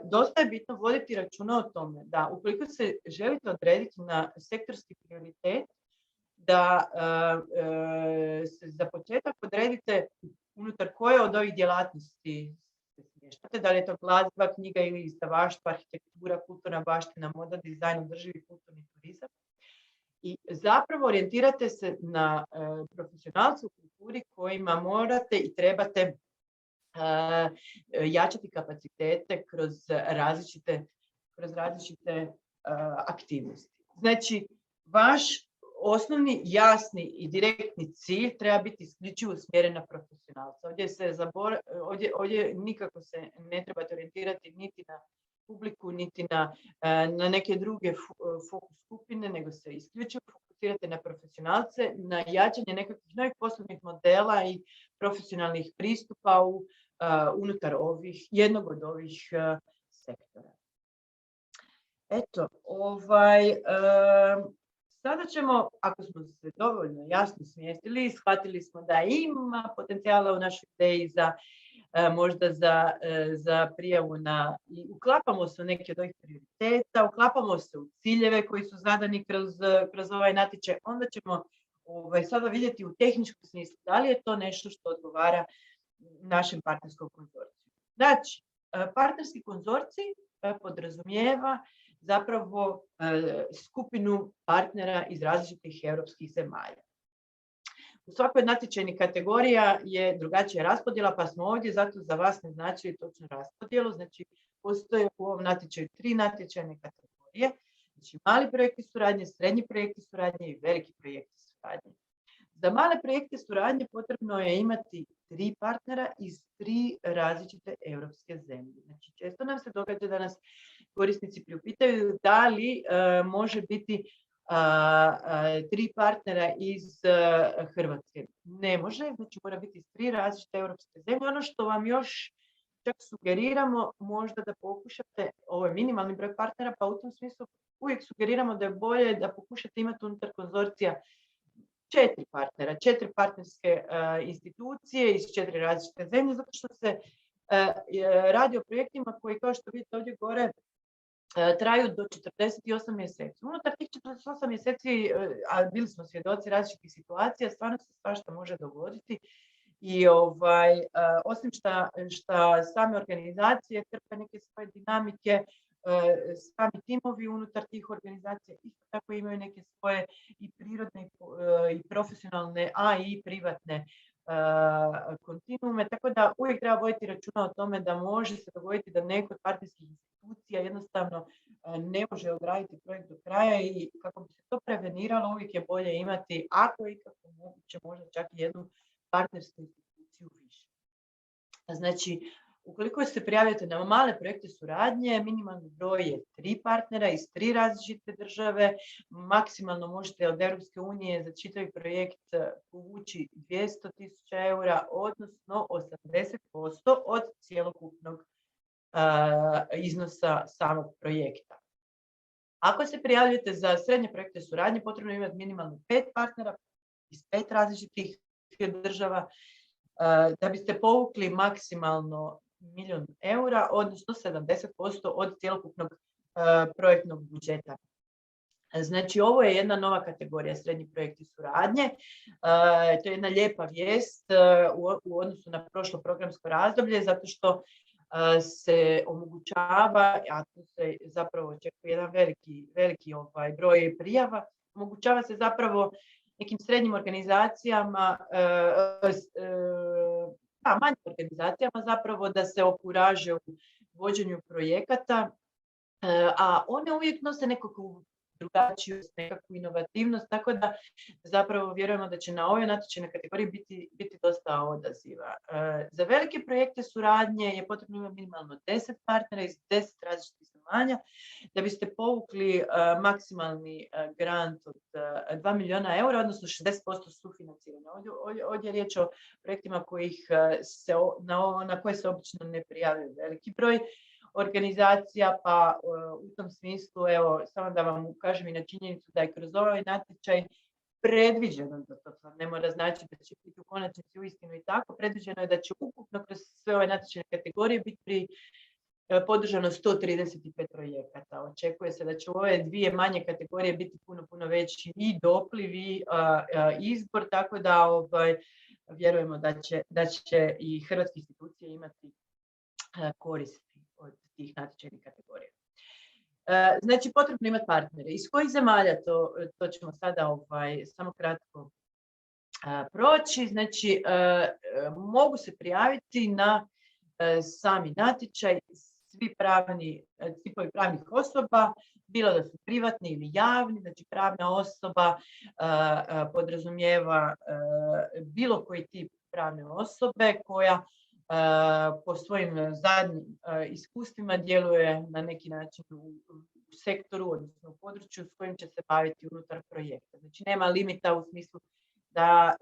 Speaker 3: dosta je bitno voditi računa o tome da ukoliko se želite odrediti na sektorski prioritet, da se za početak odredite unutar koje od ovih djelatnosti se smještate, da li je to glazba, knjiga ili izdavaštvo, arhitektura, kulturna baština, moda, dizajn, održivi kulturni turizam. I zapravo orijentirate se na profesionalce u kulturi kojima morate i trebate jačati kapacitete kroz različite aktivnosti. Znači, vaš osnovni, jasni i direktni cilj treba biti isključivo usmjeren na profesionalca. Ovdje nikako se ne trebate orijentirati niti na publiku, niti na neke druge fokus skupine, nego se isključivo fokusirate na profesionalce, na jačanje nekakvih novih poslovnih modela i profesionalnih pristupa unutar jednog od ovih sektora. Eto, sada ćemo, ako smo se dovoljno jasno smjestili, shvatili smo da ima potencijala u našoj ideji možda za prijavu i uklapamo se u neke od ovih prioriteta, uklapamo se u ciljeve koji su zadani kroz ovaj natječaj, onda ćemo sada vidjeti u tehničkom smislu da li je to nešto što odgovara našem partnerskom konzorciju. Znači, partnerski konzorcij podrazumijeva zapravo skupinu partnera iz različitih europskih zemalja. U svakoj od natječajnih kategorija je drugačija raspodjela, pa smo ovdje zato za vas naznačili točnu raspodjelu. Znači, postoje u ovom natječaju 3 natječajne kategorije. Znači, mali projekti suradnje, srednji projekti suradnje i veliki projekti suradnje. Za male projekte suradnje potrebno je imati 3 partnera iz 3 različite europske zemlje. Znači, često nam se događa da nas korisnici priupitaju da li može biti 3 partnera iz Hrvatske. Ne može, znači mora biti iz 3 različite europske zemlje. Ono što vam još čak sugeriramo, možda da pokušate, ovo je minimalni broj partnera, pa u tom smislu uvijek sugeriramo da je bolje da pokušate imati unutar konzorcija 4 partnera, 4 partnerske institucije iz 4 različite zemlje, zato što se radi o projektima koji, kao što vidite ovdje gore, traju do 48 mjeseci. Unutar tih 48 mjeseci, a bili smo svjedoci različitih situacija, stvarno se svašta može dogoditi. I osim što same organizacije trpe neke svoje dinamike, sami timovi unutar tih organizacija isto tako imaju neke svoje i prirodne i profesionalne, a i privatne kontinuume, tako da uvijek treba voditi računa o tome da može se dogoditi da neko od partnerskih institucija jednostavno ne može odraditi projekt do kraja i kako bi se to preveniralo uvijek je bolje imati, ako je ikako moguće, možda čak i jednu partnersku instituciju više. Znači, ukoliko se prijavite na male projekte suradnje, minimalni broj je 3 partnera iz 3 različite države. Maksimalno možete od Europske unije za čitavi projekt povući 200.000 eura, odnosno 80% od cjelokupnog iznosa samog projekta. Ako se prijavljujete za srednje projekte suradnje, potrebno je imati minimalno 5 partnera iz 5 različitih država da biste povukli maksimalno 1.000.000 eura, odnosno 70% od cjelokupnog projektnog budžeta. Znači, ovo je jedna nova kategorija srednji projekti suradnje. To je jedna lijepa vijest u odnosu na prošlo programsko razdoblje, zato što se omogućava, a tu se zapravo očekuje jedan veliki broj prijava, omogućava se zapravo nekim srednjim organizacijama, manjim organizacijama zapravo da se okuraže u vođenju projekata, a one uvijek nose nekakvu drugačiju, nekakvu inovativnost, tako da zapravo vjerujemo da će na ovoj natječajnoj kategoriji biti dosta odaziva. Za velike projekte suradnje je potrebno imati minimalno 10 partnera iz 10 različitih zemalja da biste povukli maksimalni grant od 2.000.000 eura, odnosno 60% sufinanciranja. Ovdje je riječ o projektima na koje se obično ne prijavljuje veliki broj organizacija, pa u tom smislu, evo, samo da vam ukažem i na činjenicu da je kroz ovaj natječaj predviđeno, da to ne mora znači da će biti u konačnici uistinu i tako, predviđeno je da će ukupno kroz sve ove natječajne kategorije biti podržano 135 projekata. Očekuje se da će u ove dvije manje kategorije biti puno veći i dopliv i izbor, tako da vjerujemo da će i hrvatske institucije imati koristi od tih natječajnih kategorija. Znači, potrebno imati partnere. Iz kojih zemalja to ćemo sada samo kratko proći. Znači, mogu se prijaviti na sami natječaj svi tipovi pravnih osoba, bilo da su privatni ili javni. Znači, pravna osoba podrazumijeva bilo koji tip pravne osobe koja po svojim zadnjim iskustvima djeluje na neki način u sektoru, odnosno u području s kojim će se baviti unutar projekta. Znači, nema limita u smislu da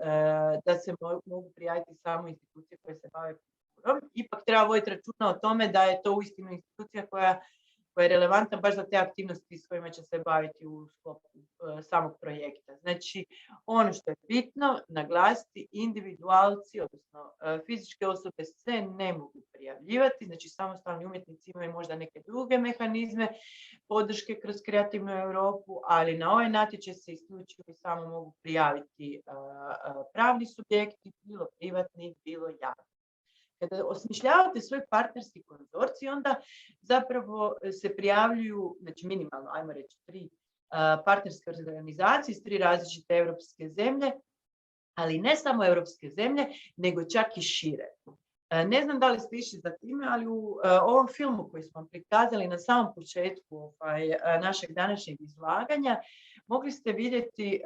Speaker 3: se mogu prijaviti samo institucije koje se bave kulturom. Ipak treba voditi računa o tome da je to uistinu institucija koja je relevantna baš za te aktivnosti s kojima će se baviti u sklopu samog projekta. Znači, ono što je bitno naglasiti, individualci, odnosno fizičke osobe se ne mogu prijavljivati, znači samostalni umjetnici imaju možda neke druge mehanizme podrške kroz Kreativnu Europu, ali na ovaj natječaj se isključivo samo mogu prijaviti pravni subjekti, bilo privatni, bilo javni. kada osmišljavate svoj partnerski konzorcij, onda zapravo se prijavljuju, znači minimalno, ajmo reći, 3 partnerske organizacije iz 3 različite europske zemlje, ali ne samo europske zemlje, nego čak i šire. Ne znam da li ste išli za time, ali u ovom filmu koji smo prikazali na samom početku našeg današnjeg izlaganja, mogli ste vidjeti,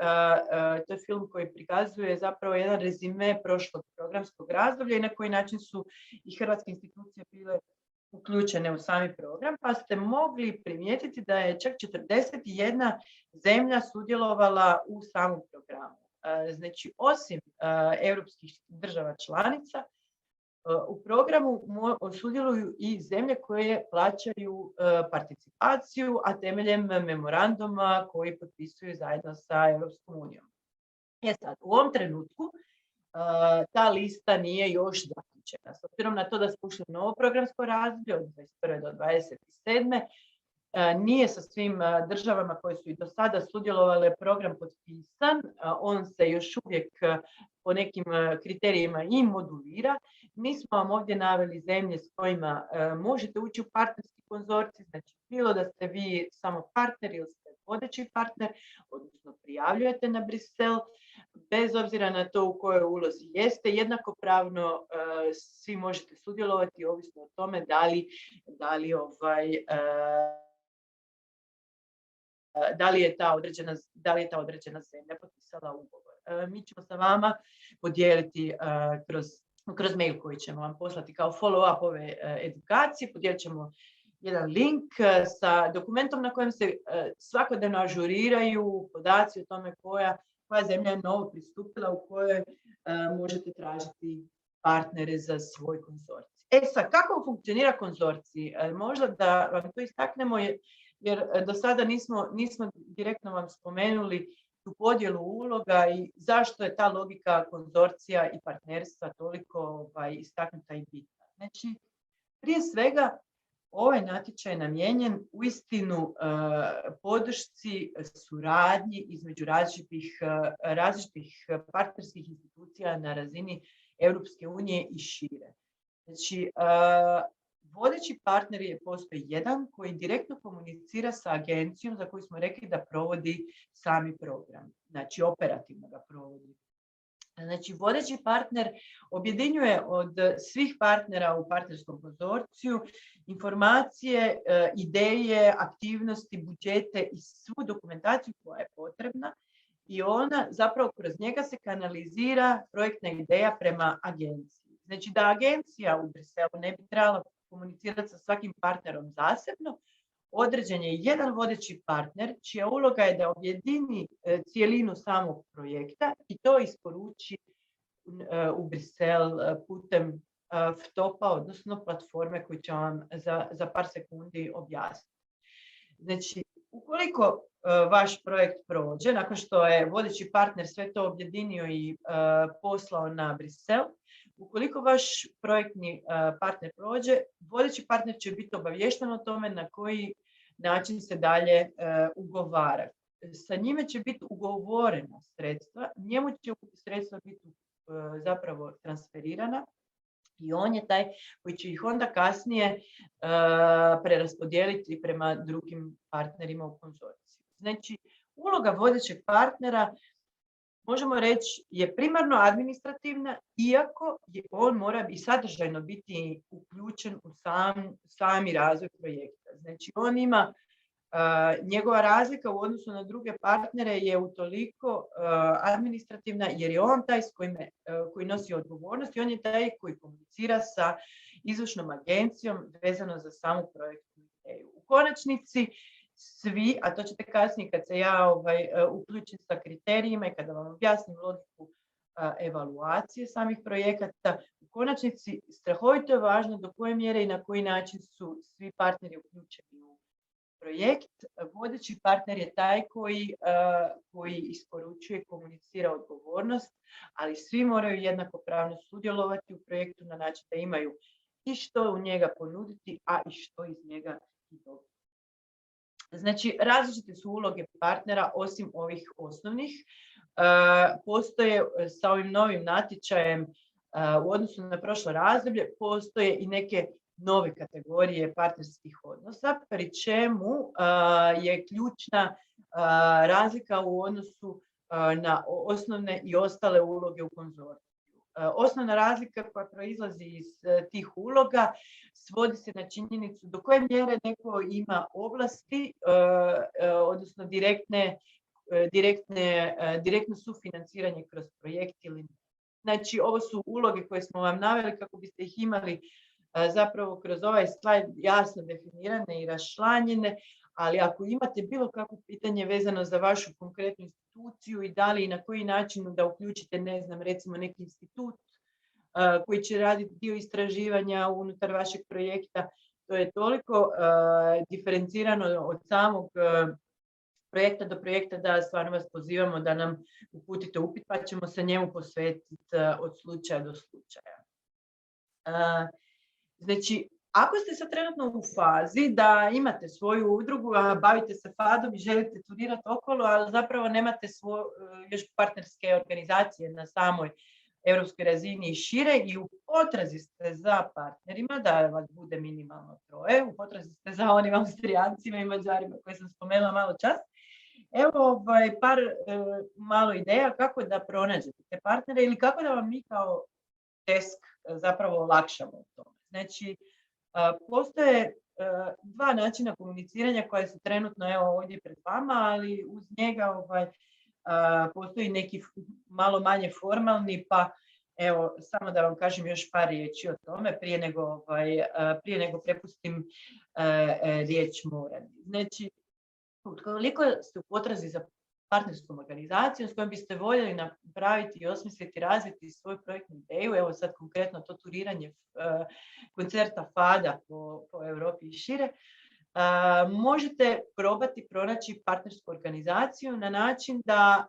Speaker 3: to je film koji prikazuje zapravo jedan rezime prošlog programskog razdoblja i na koji način su i hrvatske institucije bile uključene u sami program, pa ste mogli primijetiti da je čak 41 zemlja sudjelovala u samom programu. Znači, osim europskih država članica, u programu sudjeluju i zemlje koje plaćaju participaciju, a temeljem memoranduma koji potpisuju zajedno sa Europskom unijom. Sad, u ovom trenutku ta lista nije još zaključena. S obzirom na to da smo ušli u novo programsko razdoblje od 21. do 27. Nije sa svim državama koje su i do sada sudjelovale program potpisan. On se još uvijek po nekim kriterijima i modulira. Mi smo vam ovdje naveli zemlje s kojima možete ući u partnerski konzorcij, znači bilo da ste vi samo partner ili ste vodeći partner, odnosno prijavljujete na Brisel, bez obzira na to u kojoj ulozi jeste, jednakopravno svi možete sudjelovati, ovisno o tome da li je ta određena zemlja potpisala ugovor. Mi ćemo sa vama podijeliti kroz mail koji ćemo vam poslati kao follow-up ove edukacije, podijelit ćemo jedan link sa dokumentom na kojem se svakodnevno ažuriraju podaci o tome koja zemlja je novo pristupila, u kojoj možete tražiti partnere za svoj konzorcij. Sad, kako funkcionira konzorcij? Možda da vam to istaknemo, jer do sada nismo direktno vam spomenuli tu podjelu uloga i zašto je ta logika konzorcija i partnerstva toliko istaknuta i bitna. Znači, prije svega, ovaj natječaj je namijenjen uistinu podršci suradnji između različitih partnerskih institucija na razini Europske unije i šire. Znači, vodeći partner postoji jedan koji direktno komunicira sa agencijom za koju smo rekli da provodi sami program. Znači, operativno ga provodi. Znači, vodeći partner objedinjuje od svih partnera u partnerskom konzorciju informacije, ideje, aktivnosti, budžete i svu dokumentaciju koja je potrebna i ona zapravo kroz njega se kanalizira projektna ideja prema agenciji. Znači, da agencija u Briselu ne bi trebala komunicirati sa svakim partnerom zasebno, određen je jedan vodeći partner čija uloga je da objedini cijelinu samog projekta i to isporuči u Brisel putem FTOP-a, odnosno platforme koju ću vam za par sekundi objasniti. Znači, ukoliko vaš projekt prođe, nakon što je vodeći partner sve to objedinio i poslao na Brisel, ukoliko vaš projektni partner prođe, vodeći partner će biti obaviješten o tome na koji način se dalje ugovara. Sa njime će biti ugovorena sredstva, njemu će sredstva biti zapravo transferirana i on je taj koji će ih onda kasnije preraspodijeliti prema drugim partnerima u konzorciju. Znači, uloga vodećeg partnera, možemo reći, je primarno administrativna, iako on mora i sadržajno biti uključen u sami razvoj projekta. Znači, on ima, njegova razlika u odnosu na druge partnere je utoliko administrativna, jer je on taj koji nosi odgovornost i on je taj koji komunicira sa izvršnom agencijom vezano za samu projektnu ideju. U konačnici, svi, a to ćete kasnije kad se ja uključim sa kriterijima i kada vam objasnim logiku evaluacije samih projekata, u konačnici strahovito je važno do koje mjere i na koji način su svi partneri uključeni u projekt. Vodeći partner je taj koji isporučuje i komunicira odgovornost, ali svi moraju jednakopravno sudjelovati u projektu na način da imaju i što u njega ponuditi, a i što iz njega i dobiti. Znači, različite su uloge partnera osim ovih osnovnih. Postoje sa ovim novim natječajem U odnosu na prošlo razdoblje postoje i neke nove kategorije partnerskih odnosa, pri čemu je ključna razlika u odnosu na osnovne i ostale uloge u konzorciju. Osnovna razlika koja proizlazi iz tih uloga svodi se na činjenicu do koje mjere neko ima ovlasti, odnosno direktno sufinanciranje kroz projekt ili ne. Znači, ovo su uloge koje smo vam naveli kako biste ih imali zapravo kroz ovaj slajd jasno definirane i raščlanjene, ali ako imate bilo kakvo pitanje vezano za vašu konkretnu instituciju i da li i na koji način da uključite, ne znam, recimo neki institut koji će raditi dio istraživanja unutar vašeg projekta, to je toliko diferencirano od samog projekta do projekta da stvarno vas pozivamo da nam uputite upit pa ćemo se njemu posvetiti od slučaja do slučaja. Znači, ako ste sad trenutno u fazi da imate svoju udrugu, a bavite se FAD-om i želite turirati okolo, ali zapravo nemate još partnerske organizacije na samoj europskoj razini i šire i u potrazi ste za partnerima, da vas bude minimalno 3, u potrazi ste za onim Austrijancima i Mađarima koje sam spomenula malo čas. Evo par malo ideja kako da pronađete te partnere ili kako da vam mi kao desk zapravo olakšamo u tome. Znači, postoje 2 načina komuniciranja koje su trenutno ovdje pred vama, ali uz njega postoji neki malo manje formalni, pa evo samo da vam kažem još par riječi o tome prije nego prepustim riječ Morani. Znači, ukoliko ste u potrazi za partnerskom organizacijom s kojom biste voljeli napraviti i osmisliti, razviti svoju projektnu ideju, evo sad konkretno to turiranje koncerta FAD-a po Europi i šire, možete probati pronaći partnersku organizaciju na način da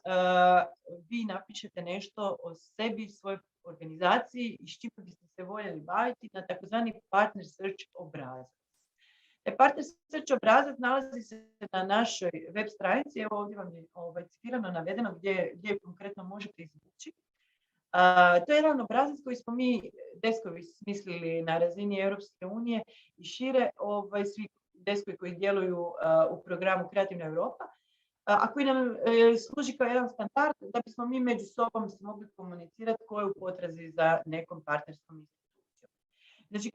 Speaker 3: vi napišete nešto o sebi, svojoj organizaciji i s čime biste se voljeli baviti na takozvani partner search obrazac. Partner search obrazac nalazi se na našoj web stranici, evo ovdje vam je citirano navedeno gdje konkretno možete izvući. To je jedan obrazac koji smo mi deskovi smislili na razini Europske unije i šire, svi deskovi koji djeluju u programu Kreativna Europa, a koji nam služi kao jedan standard da bismo mi među sobom se mogli komunicirati ko je u potrazi za nekom partnerskom institucijom. Znači,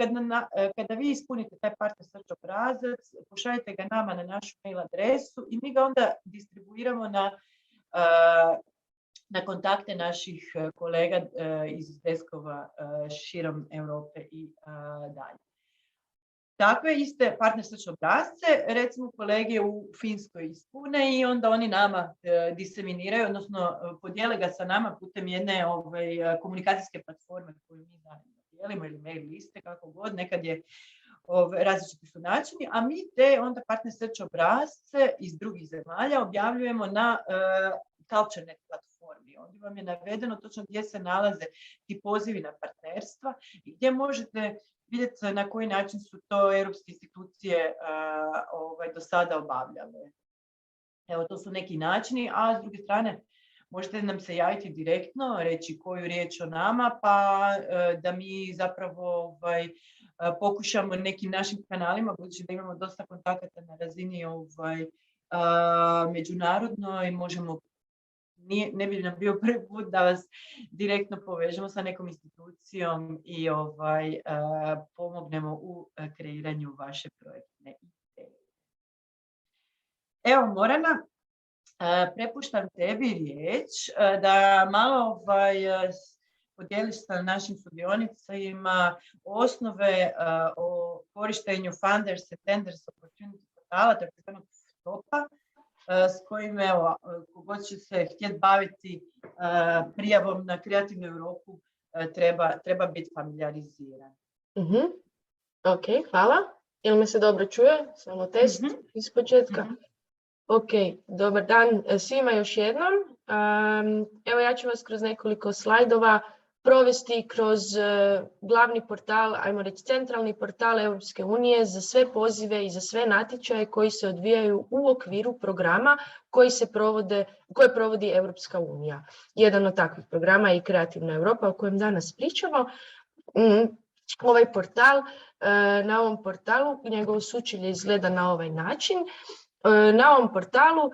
Speaker 3: kada vi ispunite taj partner search obrazac, pošaljete ga nama na našu mail adresu i mi ga onda distribuiramo na kontakte naših kolega iz deskova širom Europe i dalje. Takve iste partner search obrasce, recimo kolege u Finskoj ispune i onda oni nama diseminiraju, odnosno podijele ga sa nama putem jedne komunikacijske platforme koju mi dijelimo ili mail liste, kako god, nekad je različiti su načini, a mi te onda partner search obrasce iz drugih zemalja objavljujemo na CultureNet platformi. Ovdje vam je navedeno točno gdje se nalaze ti pozivi na partnerstva i gdje možete vidjeti na koji način su to europske institucije do sada obavljale. Evo, to su neki načini, a s druge strane možete nam se javiti direktno, reći koju riječ o nama, pa da mi zapravo pokušamo nekim našim kanalima, budući da imamo dosta kontakata na razini međunarodno i možemo, ne bi nam bio prvi put da vas direktno povežemo sa nekom institucijom i pomognemo u kreiranju vaše projektne ideje. Evo, Morana, prepuštam tebi riječ da malo podijeliš sa našim sudionicima osnove o korištenju Funders and Tenders Opportunity portala, tako FTOP-a, s kojim, evo, kogod će se htjeti baviti prijavom na Kreativnu Europu, treba biti familijariziran.
Speaker 4: Ok, hvala. Jel me se dobro čuje? Samo test iz početka. Ok, dobar dan svima još jednom. Evo, ja ću vas kroz nekoliko slajdova provesti kroz glavni portal, ajmo reći centralni portal Europske unije za sve pozive i za sve natječaje koji se odvijaju u okviru programa koje provodi Europska unija. Jedan od takvih programa je i Kreativna Europa o kojem danas pričamo. Ovaj portal, na ovom portalu njegovo sučelje izgleda na ovaj način. Na ovom portalu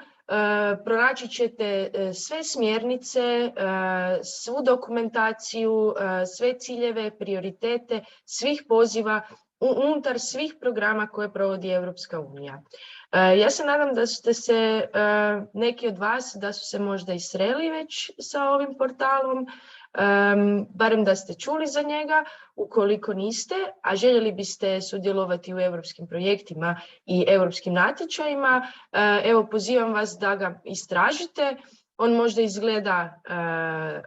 Speaker 4: pronaći ćete sve smjernice, svu dokumentaciju, sve ciljeve, prioritete svih poziva unutar svih programa koje provodi Europska unija. Ja se nadam da ste se, neki od vas, da su se možda i sreli već sa ovim portalom, barem da ste čuli za njega. Ukoliko niste, a željeli biste sudjelovati u europskim projektima i europskim natječajima, evo pozivam vas da ga istražite. On možda izgleda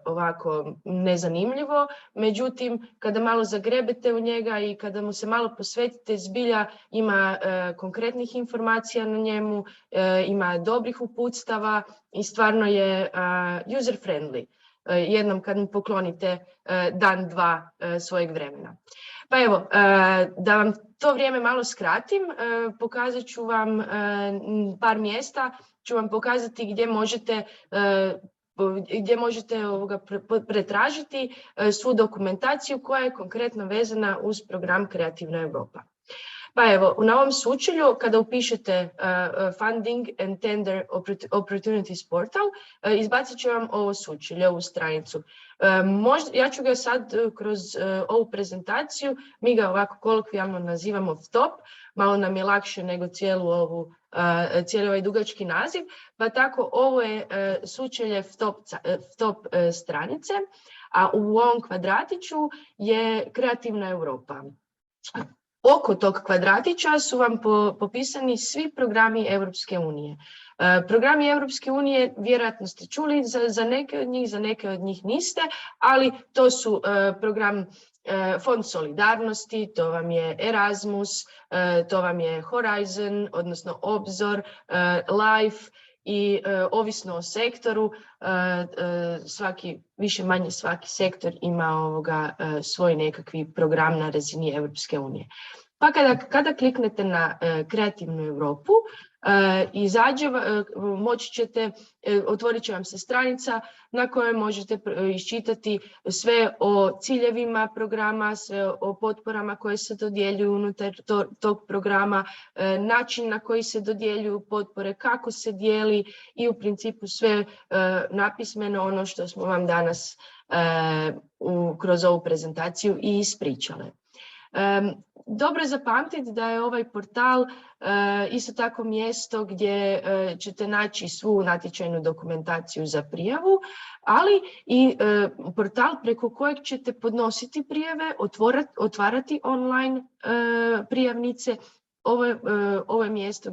Speaker 4: ovako nezanimljivo, međutim kada malo zagrebete u njega i kada mu se malo posvetite, zbilja ima konkretnih informacija na njemu, ima dobrih uputstava i stvarno je user friendly. Jednom kad mu poklonite dan, dva svojeg vremena. Pa evo, da vam to vrijeme malo skratim, pokazat ću vam par mjesta, ću vam pokazati gdje možete pretražiti svu dokumentaciju koja je konkretno vezana uz program Kreativna Europa. Pa evo, na ovom sučelju kada upišete Funding and Tender Opportunities Portal, izbacit će vam ovo sučelje, ovu stranicu. Ja ću ga sad kroz ovu prezentaciju, mi ga ovako kolokvijalno nazivamo FTOP, malo nam je lakše nego cijeli ovaj dugački naziv, pa tako ovo je sučelje FTOP stranice, a u ovom kvadratiću je Kreativna Europa. Oko tog kvadratića su vam popisani svi programi Europske unije. Programi Europske unije, vjerojatno ste čuli za neke od njih niste, ali to su program Fond solidarnosti, to vam je Erasmus, to vam je Horizon, odnosno Obzor, Life i ovisno o sektoru, više manje svaki sektor ima svoj nekakvi program na razini Europske unije. Pa kada kliknete na Kreativnu Europu, otvorit će vam se stranica na kojoj možete iščitati sve o ciljevima programa, sve o potporama koje se dodjeljuju unutar tog programa, način na koji se dodjeljuju potpore, kako se dijeli i u principu sve napismeno ono što smo vam danas kroz ovu prezentaciju i ispričale. Dobro je zapamtiti da je ovaj portal isto tako mjesto gdje ćete naći svu natječajnu dokumentaciju za prijavu, ali i portal preko kojeg ćete podnositi prijave, otvarati online prijavnice. Ovo je mjesto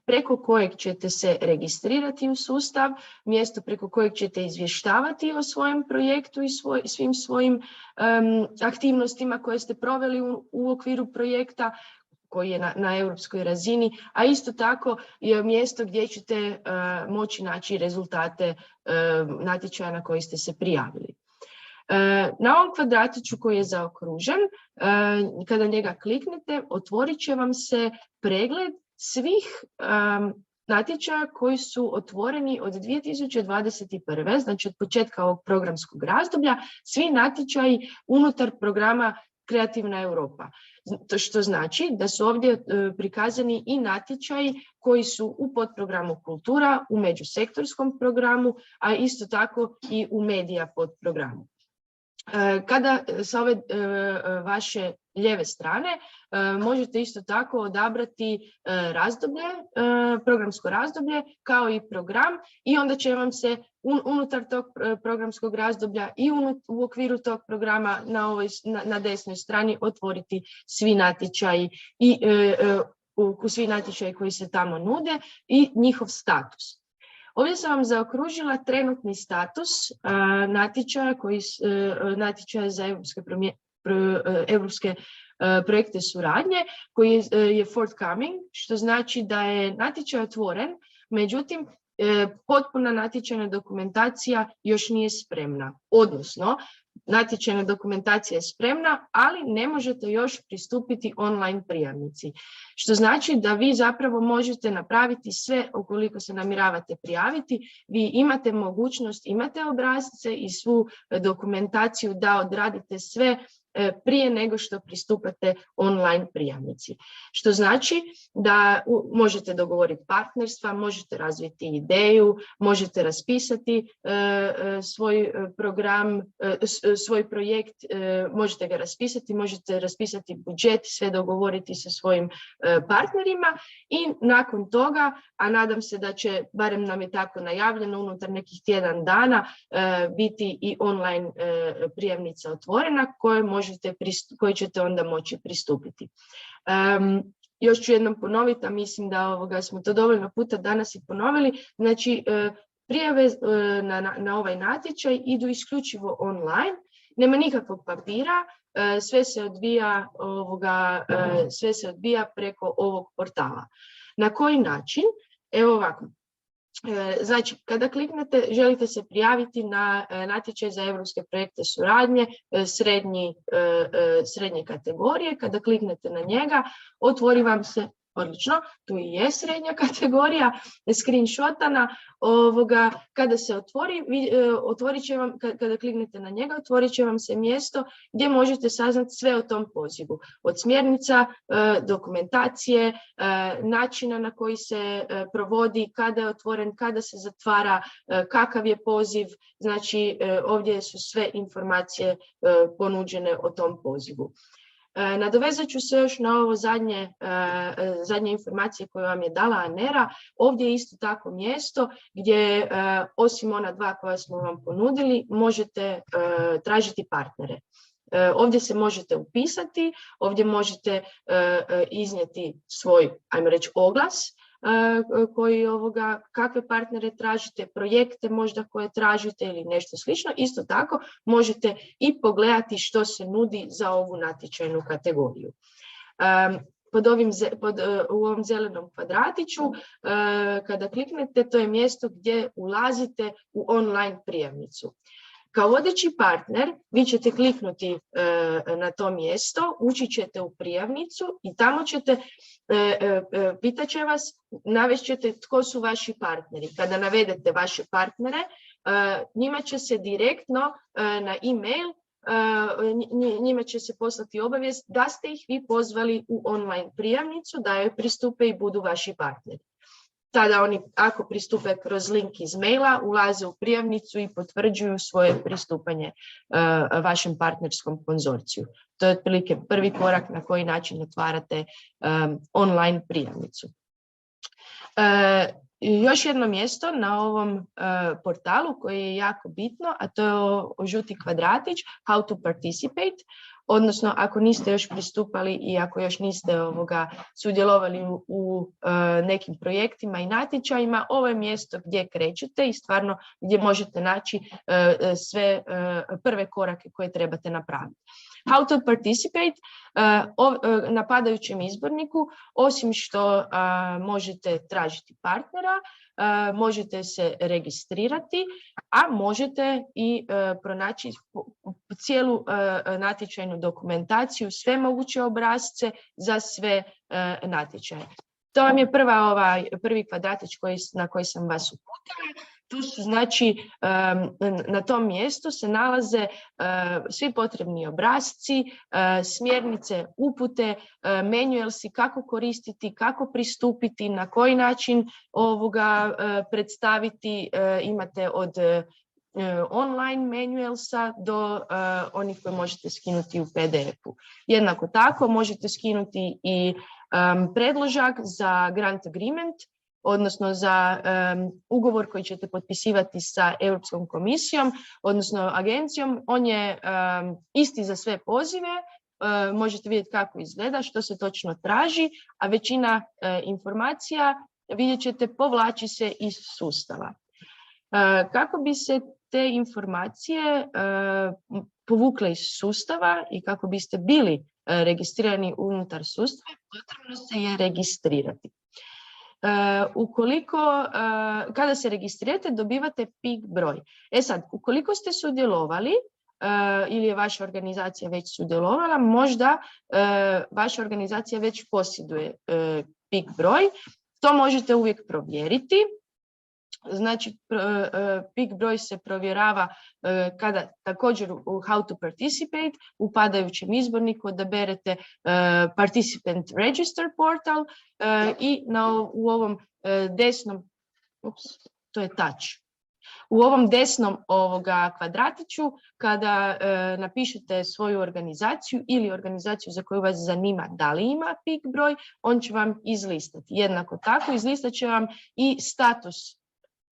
Speaker 4: preko kojeg ćete se registrirati u sustav, mjesto preko kojeg ćete izvještavati o svojem projektu i svim svojim aktivnostima koje ste proveli u okviru projekta koji je na europskoj razini, a isto tako je mjesto gdje ćete moći naći rezultate natječaja na koji ste se prijavili. Na ovom kvadratiću koji je zaokružen, kada njega kliknete, otvorit će vam se pregled svih natječaja koji su otvoreni od 2021. Znači od početka ovog programskog razdoblja, svi natječaji unutar programa Kreativna Europa. Što znači da su ovdje prikazani i natječaji koji su u podprogramu Kultura, u međusektorskom programu, a isto tako i u medija podprogramu. Kada sa ove vaše lijeve strane možete isto tako odabrati programsko razdoblje kao i program i onda će vam se unutar tog programskog razdoblja i u okviru tog programa na desnoj strani otvoriti svi natječaji svi natječaji koji se tamo nude i njihov status. Ovdje sam vam zaokružila trenutni status natječaja za europske projekte suradnje koji je forthcoming, što znači da je natječaj otvoren, međutim potpuna natječajna dokumentacija još nije spremna. Odnosno, natječajna dokumentacija je spremna, ali ne možete još pristupiti online prijavnici. Što znači da vi zapravo možete napraviti sve ukoliko se namjeravate prijaviti. Vi imate mogućnost, imate obrasce i svu dokumentaciju da odradite sve prije nego što pristupate online prijavnici. Što znači da možete dogovoriti partnerstva, možete razviti ideju, možete raspisati svoj program, svoj projekt, možete ga raspisati, možete raspisati budžet, sve dogovoriti sa svojim partnerima i nakon toga, a nadam se da će, barem nam je tako najavljeno, unutar nekih tjedan dana biti i online prijavnica otvorena koji ćete onda moći pristupiti. Još ću jednom ponoviti, a mislim da smo to dovoljno puta danas i ponovili. Znači, prijave na ovaj natječaj idu isključivo online, nema nikakvog papira, sve se odvija preko ovog portala. Na koji način? Evo ovako. Znači, kada kliknete, želite se prijaviti na natječaj za europske projekte suradnje srednje kategorije. Kada kliknete na njega, otvori vam se, odlično, tu i je srednja kategorija, screenshotana. Kada se otvorit će vam, kada kliknete na njega, otvorit će vam se mjesto gdje možete saznati sve o tom pozivu. Od smjernica, dokumentacije, načina na koji se provodi, kada je otvoren, kada se zatvara, kakav je poziv. Znači, ovdje su sve informacije ponuđene o tom pozivu. Nadovezat ću se još na ovo zadnje informacije koje vam je dala Anera. Ovdje je isto tako mjesto gdje, osim ona dva koja smo vam ponudili, možete tražiti partnere. Ovdje se možete upisati, ovdje možete iznijeti svoj, ajmo reći, oglas, kakve partnere tražite, projekte možda koje tražite ili nešto slično. Isto tako možete i pogledati što se nudi za ovu natječajnu kategoriju. U ovom zelenom kvadratiću, kada kliknete, to je mjesto gdje ulazite u online prijavnicu. Kao vodeći partner, vi ćete kliknuti na to mjesto, ući ćete u prijavnicu i tamo ćete, pitat će vas, navest ćete tko su vaši partneri. Kada navedete vaše partnere, njima će se direktno na e-mail, njima će se poslati obavijest da ste ih vi pozvali u online prijavnicu, da joj pristupe i budu vaši partneri. Tada oni, ako pristupe kroz link iz maila, ulaze u prijavnicu i potvrđuju svoje pristupanje vašem partnerskom konzorciju. To je otprilike prvi korak na koji način otvarate online prijavnicu. Još jedno mjesto na ovom portalu koje je jako bitno, a to je žuti kvadratić, how to participate. Odnosno, ako niste još pristupali i ako još niste sudjelovali u nekim projektima i natječajima, ovo je mjesto gdje krećete i stvarno gdje možete naći sve prve korake koje trebate napraviti. How to participate, na padajućem izborniku, osim što možete tražiti partnera, možete se registrirati, a možete i pronaći cijelu natječajnu dokumentaciju, sve moguće obrasce za sve natječaje. To vam je prvi kvadratić na koji sam vas uputila. Tu su, znači, na tom mjestu se nalaze svi potrebni obrasci, smjernice, upute, manualsi, kako koristiti, kako pristupiti, na koji način predstaviti. Imate od online manualsa do onih koje možete skinuti u PDF-u. Jednako tako možete skinuti i predložak za grant agreement, odnosno za ugovor koji ćete potpisivati sa Europskom komisijom, odnosno agencijom. On je isti za sve pozive, možete vidjeti kako izgleda, što se točno traži, a većina informacija, vidjet ćete, povlači se iz sustava. Kako bi se te informacije povukle iz sustava i kako biste bili registrirani unutar sustava, potrebno se je registrirati. Kada se registrirate, dobivate PIK broj. Sad, ukoliko ste sudjelovali ili je vaša organizacija već sudjelovala, možda vaša organizacija već posjeduje PIK broj. To možete uvijek provjeriti. Znači, PIK broj se provjerava kada također u How to Participate u padajućem izborniku odaberete Participant Register portal i u ovom desnom, to je touch. U ovom desnom kvadratiću, kada napišete svoju organizaciju ili organizaciju za koju vas zanima da li ima PIK broj, on će vam izlistati. Jednako tako izlistat će vam i status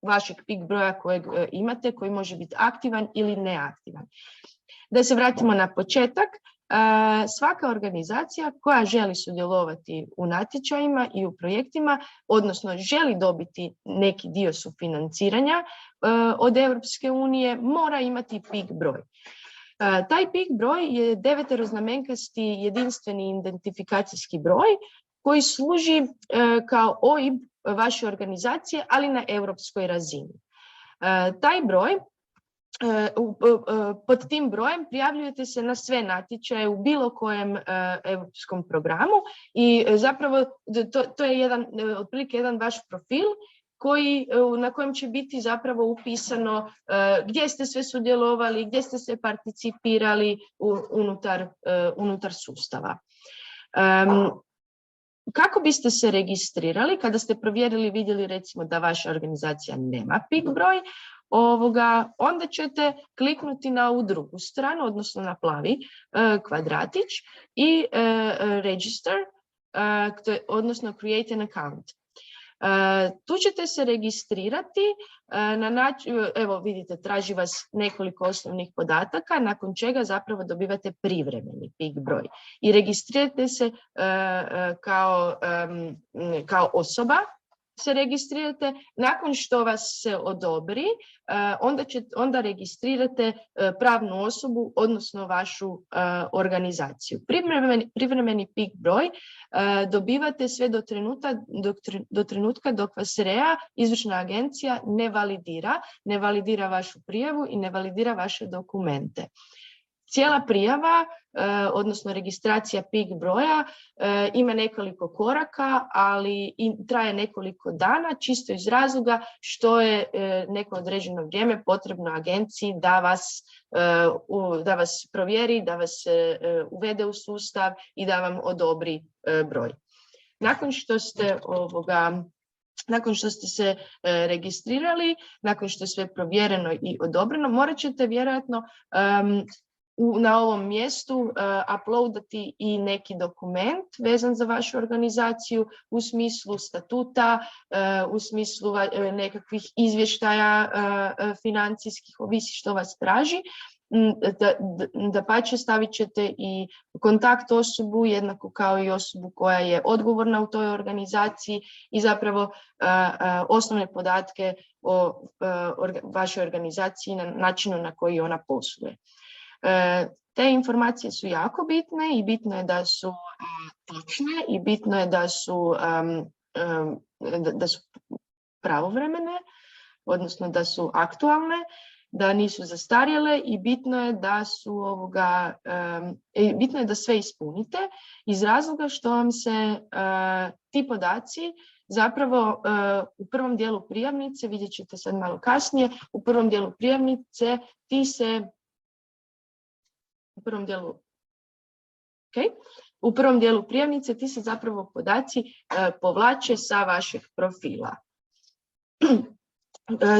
Speaker 4: vašeg PIK broja kojeg imate, koji može biti aktivan ili neaktivan. Da se vratimo na početak, svaka organizacija koja želi sudjelovati u natječajima i u projektima, odnosno želi dobiti neki dio sufinanciranja od Europske unije, mora imati PIK broj. Taj PIK broj je 9-znamenkasti jedinstveni identifikacijski broj koji služi kao OIB vaše organizacije, ali na europskoj razini. Taj broj, pod tim brojem prijavljujete se na sve natječaje u bilo kojem europskom programu i zapravo to je otprilike jedan vaš profil na kojem će biti zapravo upisano gdje ste sve sudjelovali, gdje ste sve participirali unutar sustava. Kako biste se registrirali kada ste provjerili, vidjeli recimo da vaša organizacija nema PIK broj, onda ćete kliknuti na ovu drugu stranu, odnosno na plavi kvadratić i register, odnosno create an account. Tu ćete se registrirati na način, evo vidite, traži vas nekoliko osnovnih podataka, nakon čega zapravo dobivate privremeni PIK broj. I registrirate se kao osoba, se registrirate, nakon što vas se odobri, onda registrirate pravnu osobu, odnosno vašu organizaciju. Privremeni PIK broj dobivate sve do trenutka dok vas REA, izvršna agencija, ne validira vašu prijavu i ne validira vaše dokumente. Cijela prijava, odnosno registracija PIK broja, ima nekoliko koraka, ali traje nekoliko dana, čisto iz razloga što je neko određeno vrijeme potrebno agenciji da vas provjeri, da vas uvede u sustav i da vam odobri broj. Nakon što ste se registrirali, nakon što je sve provjereno i odobreno, morat ćete vjerojatno na ovom mjestu uploadati i neki dokument vezan za vašu organizaciju u smislu statuta, u smislu nekakvih izvještaja financijskih, ovisi što vas traži. Dapače, stavit ćete i kontakt osobu, jednako kao i osobu koja je odgovorna u toj organizaciji i zapravo osnovne podatke o vašoj organizaciji na načinu na koji ona posluje. Te informacije su jako bitne i bitno je da su točne i bitno je da su pravovremene, odnosno da su aktualne, da nisu zastarjele i bitno je da sve ispunite iz razloga što vam se ti podaci zapravo u prvom dijelu prijavnice, vidjet ćete sad malo kasnije, u prvom dijelu prijavnice u prvom dijelu prijavnice ti se zapravo podaci povlače sa vašeg profila.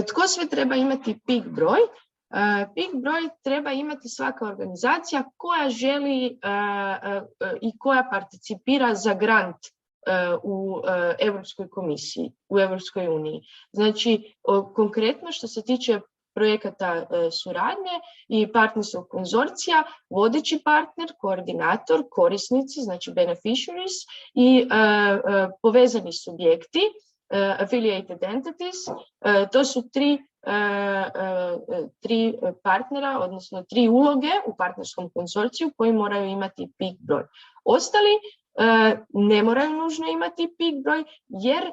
Speaker 4: Tko sve treba imati PIK broj? PIK broj treba imati svaka organizacija koja želi i koja participira za grant u Europskoj komisiji, u Europskoj uniji. Znači, konkretno što se tiče projekata suradnje i partnerskog konzorcija, vodeći partner, koordinator, korisnici, znači beneficiaries i povezani subjekti, affiliated entities, to su tri partnera, odnosno 3 uloge u partnerskom konzorciju koji moraju imati PIK broj. Ostali ne moraju nužno imati PIK broj jer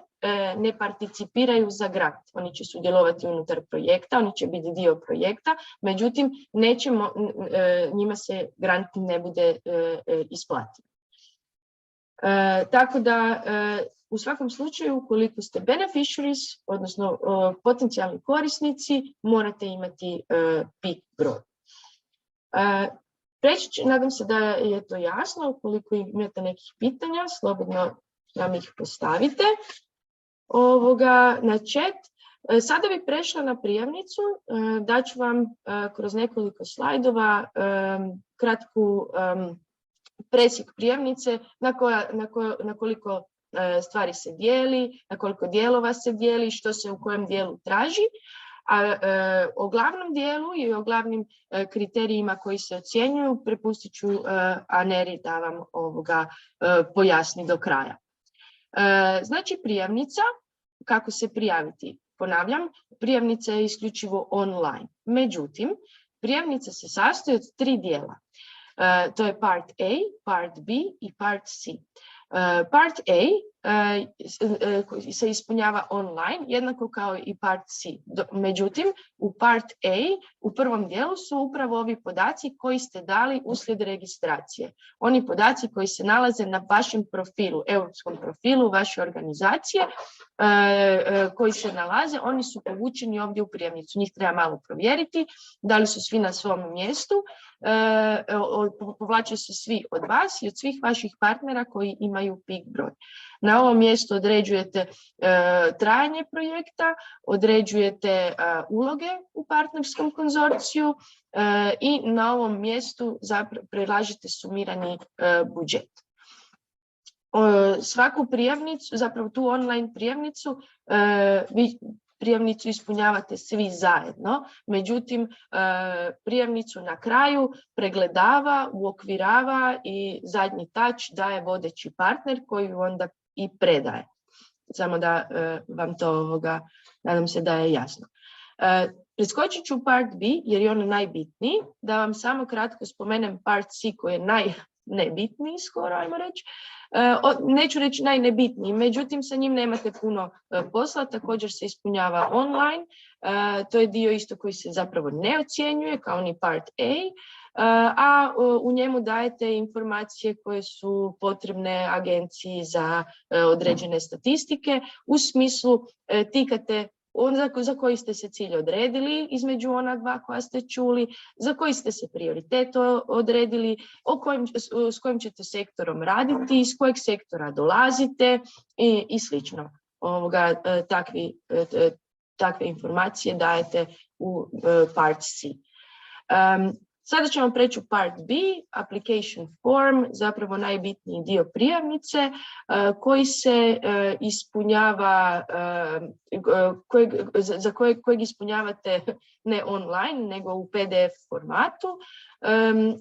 Speaker 4: ne participiraju za grant. Oni će sudjelovati unutar projekta, oni će biti dio projekta, međutim njima se grant ne bude isplatio. Tako da u svakom slučaju, ukoliko ste beneficiaries, odnosno potencijalni korisnici, morate imati PIK broj. Nadam se da je to jasno. Ukoliko imate nekih pitanja, slobodno nam ih postavite na chat. Sada bih prešla na prijavnicu. Daću vam kroz nekoliko slajdova kratku presjek prijavnice na koliko stvari se dijeli, na koliko dijelova se dijeli, što se u kojem dijelu traži. A o glavnom dijelu i o glavnim kriterijima koji se ocjenjuju prepustit ću Aneri da vam pojasni do kraja. Znači prijavnica, kako se prijaviti? Ponavljam, prijavnica je isključivo online. Međutim, prijavnica se sastoji od 3 dijela. To je part A, part B i part C. Part A se ispunjava online, jednako kao i part C. Međutim, u part A, u prvom dijelu su upravo ovi podaci koji ste dali uslijed registracije. Oni podaci koji se nalaze na vašem profilu, europskom profilu vaše organizacije, koji se nalaze, oni su povučeni ovdje u prijavnicu. Njih treba malo provjeriti, da li su svi na svom mjestu. Povlače se svi od vas i od svih vaših partnera koji imaju PIK broj. Na ovom mjestu određujete trajanje projekta, određujete uloge u partnerskom konzorciju i na ovom mjestu predlažete sumirani budžet. Svaku prijavnicu, zapravo tu online prijavnicu, vi prijavnicu ispunjavate svi zajedno, međutim prijavnicu na kraju pregledava, uokvirava i zadnji touch daje vodeći partner koji ju onda i predaje. Samo da vam to nadam se da je jasno. Preskočit ću part B jer je on najbitniji, da vam samo kratko spomenem part C koji je najnebitniji skoro, ajmo reći. Neću reći najnebitniji, međutim sa njim nemate puno posla, također se ispunjava online, to je dio isto koji se zapravo ne ocjenjuje kao ni part A, a u njemu dajete informacije koje su potrebne agenciji za određene statistike, u smislu tikate za koji ste se cilj odredili između ona dva koja ste čuli, za koji ste se prioritet odredili, s kojim ćete sektorom raditi, iz kojeg sektora dolazite i slično. Takve informacije dajete u part C. Sada ćemo preći u part B, application form, zapravo najbitniji dio prijavnice koji se ispunjava, kojeg ispunjavate ne online nego u PDF formatu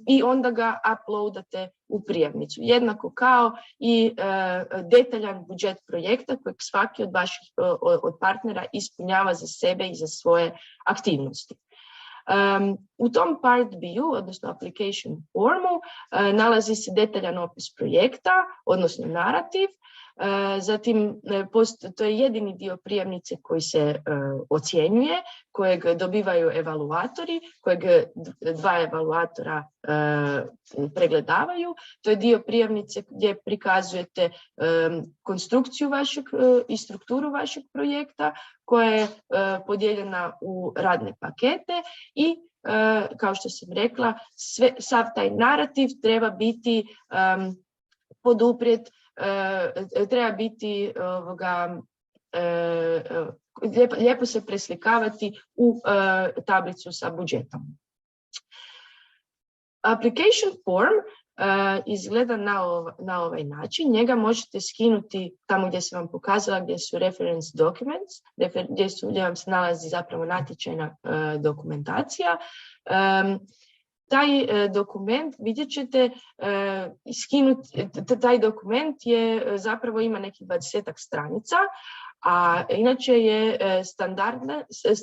Speaker 4: i onda ga uploadate u prijavnicu. Jednako kao i detaljan budžet projekta kojeg svaki od vaših od partnera ispunjava za sebe i za svoje aktivnosti. U tom part B-u, odnosno application formu, nalazi se detaljan opis projekta, odnosno narativ. Zatim, to je jedini dio prijavnice koji se ocjenjuje, kojeg dobivaju evaluatori, kojeg 2 evaluatora pregledavaju. To je dio prijavnice gdje prikazujete konstrukciju i strukturu vašeg projekta, koja je podijeljena u radne pakete i kao što sam rekla, sav taj narativ treba biti poduprijet, treba biti lijepo se preslikavati u tablicu sa budžetom. Application form izgleda na ovaj način. Njega možete skinuti tamo gdje sam vam pokazala, gdje su reference documents, gdje vam se nalazi zapravo natječajna dokumentacija. Taj dokument, vidjet ćete, taj dokument zapravo ima nekih 20 stranica, a inače je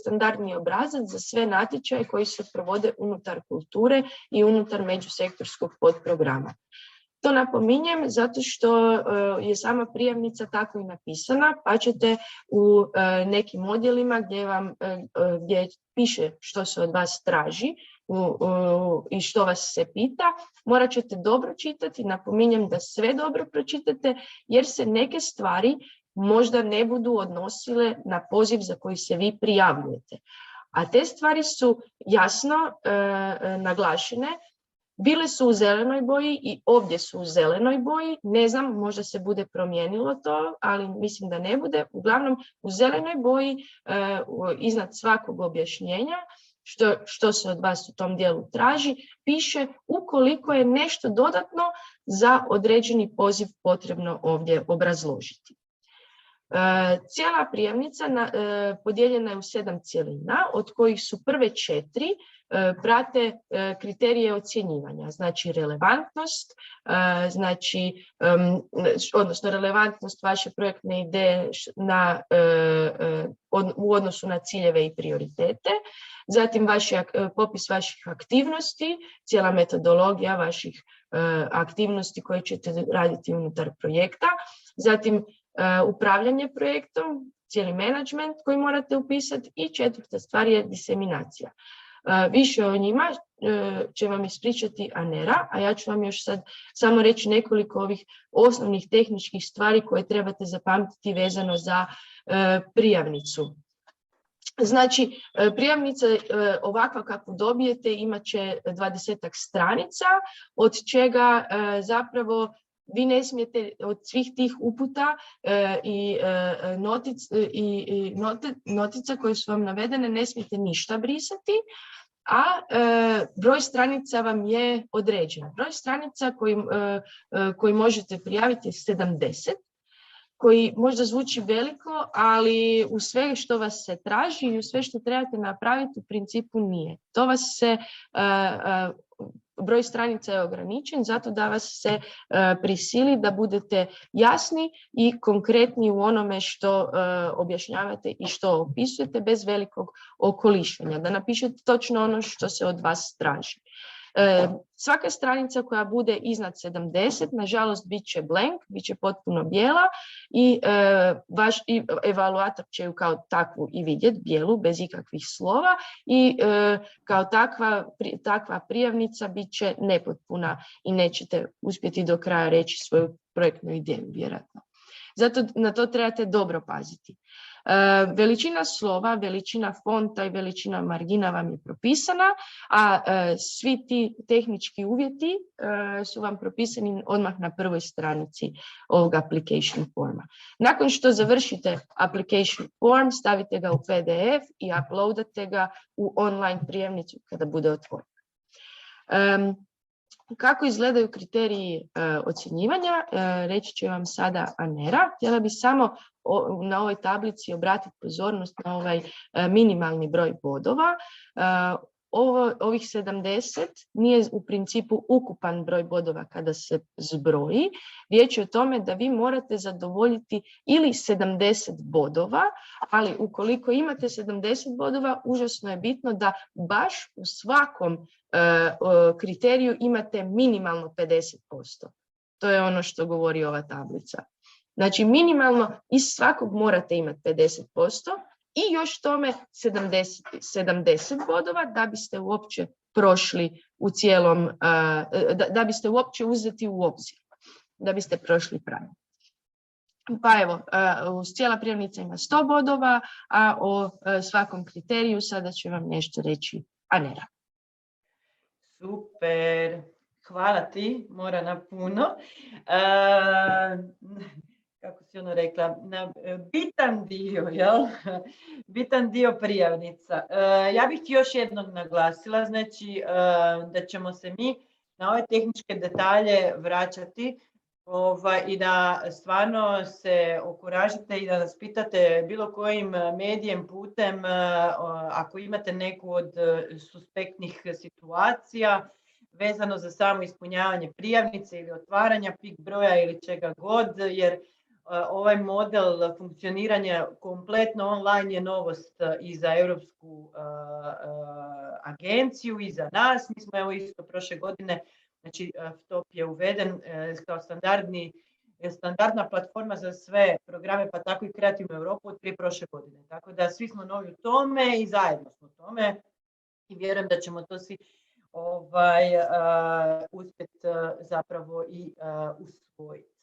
Speaker 4: standardni obrazac za sve natječaje koji se provode unutar kulture i unutar međusektorskog podprograma. To napominjem zato što je sama prijavnica tako i napisana, pa ćete u nekim odjelima gdje piše što se od vas traži i što vas se pita, morat ćete dobro čitati. Napominjem da sve dobro pročitate jer se neke stvari možda ne budu odnosile na poziv za koji se vi prijavljujete. A te stvari su jasno naglašene. Bile su u zelenoj boji i ovdje su u zelenoj boji. Ne znam, možda se bude promijenilo to, ali mislim da ne bude. Uglavnom, u zelenoj boji iznad svakog objašnjenja što se od vas u tom dijelu traži, piše ukoliko je nešto dodatno za određeni poziv potrebno ovdje obrazložiti. Cijela prijavnica podijeljena je u 7 cjelina, od kojih su prve 4 prate kriterije ocjenjivanja, znači relevantnost, odnosno relevantnost vaše projektne ideje u odnosu na ciljeve i prioritete, zatim popis vaših aktivnosti, cijela metodologija vaših aktivnosti koje ćete raditi unutar projekta, zatim upravljanje projektom, cijeli menadžment koji morate upisati i 4. stvar je diseminacija. Više o njima će vam ispričati Anera, a ja ću vam još sad samo reći nekoliko ovih osnovnih tehničkih stvari koje trebate zapamtiti vezano za prijavnicu. Znači, prijavnica ovakva kakvu dobijete imat će 20-ak stranica, od čega zapravo vi ne smijete od svih tih uputa i notica koje su vam navedene, ne smijete ništa brisati, a broj stranica vam je određen. Broj stranica koji možete prijaviti je 70, koji možda zvuči veliko, ali u sve što vas se traži i u sve što trebate napraviti u principu nije. To vas se broj stranica je ograničen zato da vas se prisili da budete jasni i konkretni u onome što objašnjavate i što opisujete bez velikog okolišanja, da napišete točno ono što se od vas traži. Svaka stranica koja bude iznad 70, nažalost, bit će blank, bit će potpuno bijela i vaš evaluator će ju kao takvu i vidjeti, bijelu, bez ikakvih slova i kao takva prijavnica bit će nepotpuna i nećete uspjeti do kraja reći svoju projektnu ideju, vjerojatno. Zato na to trebate dobro paziti. Veličina slova, veličina fonta i veličina margina vam je propisana, a svi ti tehnički uvjeti su vam propisani odmah na prvoj stranici ovog application forma. Nakon što završite application form, stavite ga u PDF i uploadate ga u online prijavnicu kada bude otvoren. Kako izgledaju kriteriji ocjenjivanja, reći će vam sada Anera. Htjela bih samo na ovoj tablici obratiti pozornost na ovaj minimalni broj bodova. Ovih 70 nije u principu ukupan broj bodova kada se zbroji. Riječ je o tome da vi morate zadovoljiti ili 70 bodova, ali ukoliko imate 70 bodova, užasno je bitno da baš u svakom kriteriju imate minimalno 50%. To je ono što govori ova tablica. Znači minimalno iz svakog morate imati 50%. I još tome 70 bodova da biste uopće prošli u cijelom, da biste uopće uzeti u obzir, da biste prošli pravi. Pa evo, cijela prijavnica ima 100 bodova, a o svakom kriteriju sada ću vam nešto reći Anera.
Speaker 3: Super, hvala ti, Morana, puno. Kako si ono rekla, bitan dio, jel? Bitan dio prijavnica. Ja bih ti još jednog naglasila, znači da ćemo se mi na ove tehničke detalje vraćati i da stvarno se okuražite i da nas pitate bilo kojim medijem putem ako imate neku od suspektnih situacija vezano za samo ispunjavanje prijavnice ili otvaranja pik broja ili čega god, jer ovaj model funkcioniranja kompletno online je novost i za Europsku agenciju i za nas. Mi smo evo isto prošle godine Znači, FTOP je uveden kao standardna platforma za sve programe, pa tako i Kreativnu Europu od prije prošle godine. Tako da svi smo novi u tome i zajedno smo u tome i vjerujem da ćemo to svi uspjeti zapravo i usvojiti.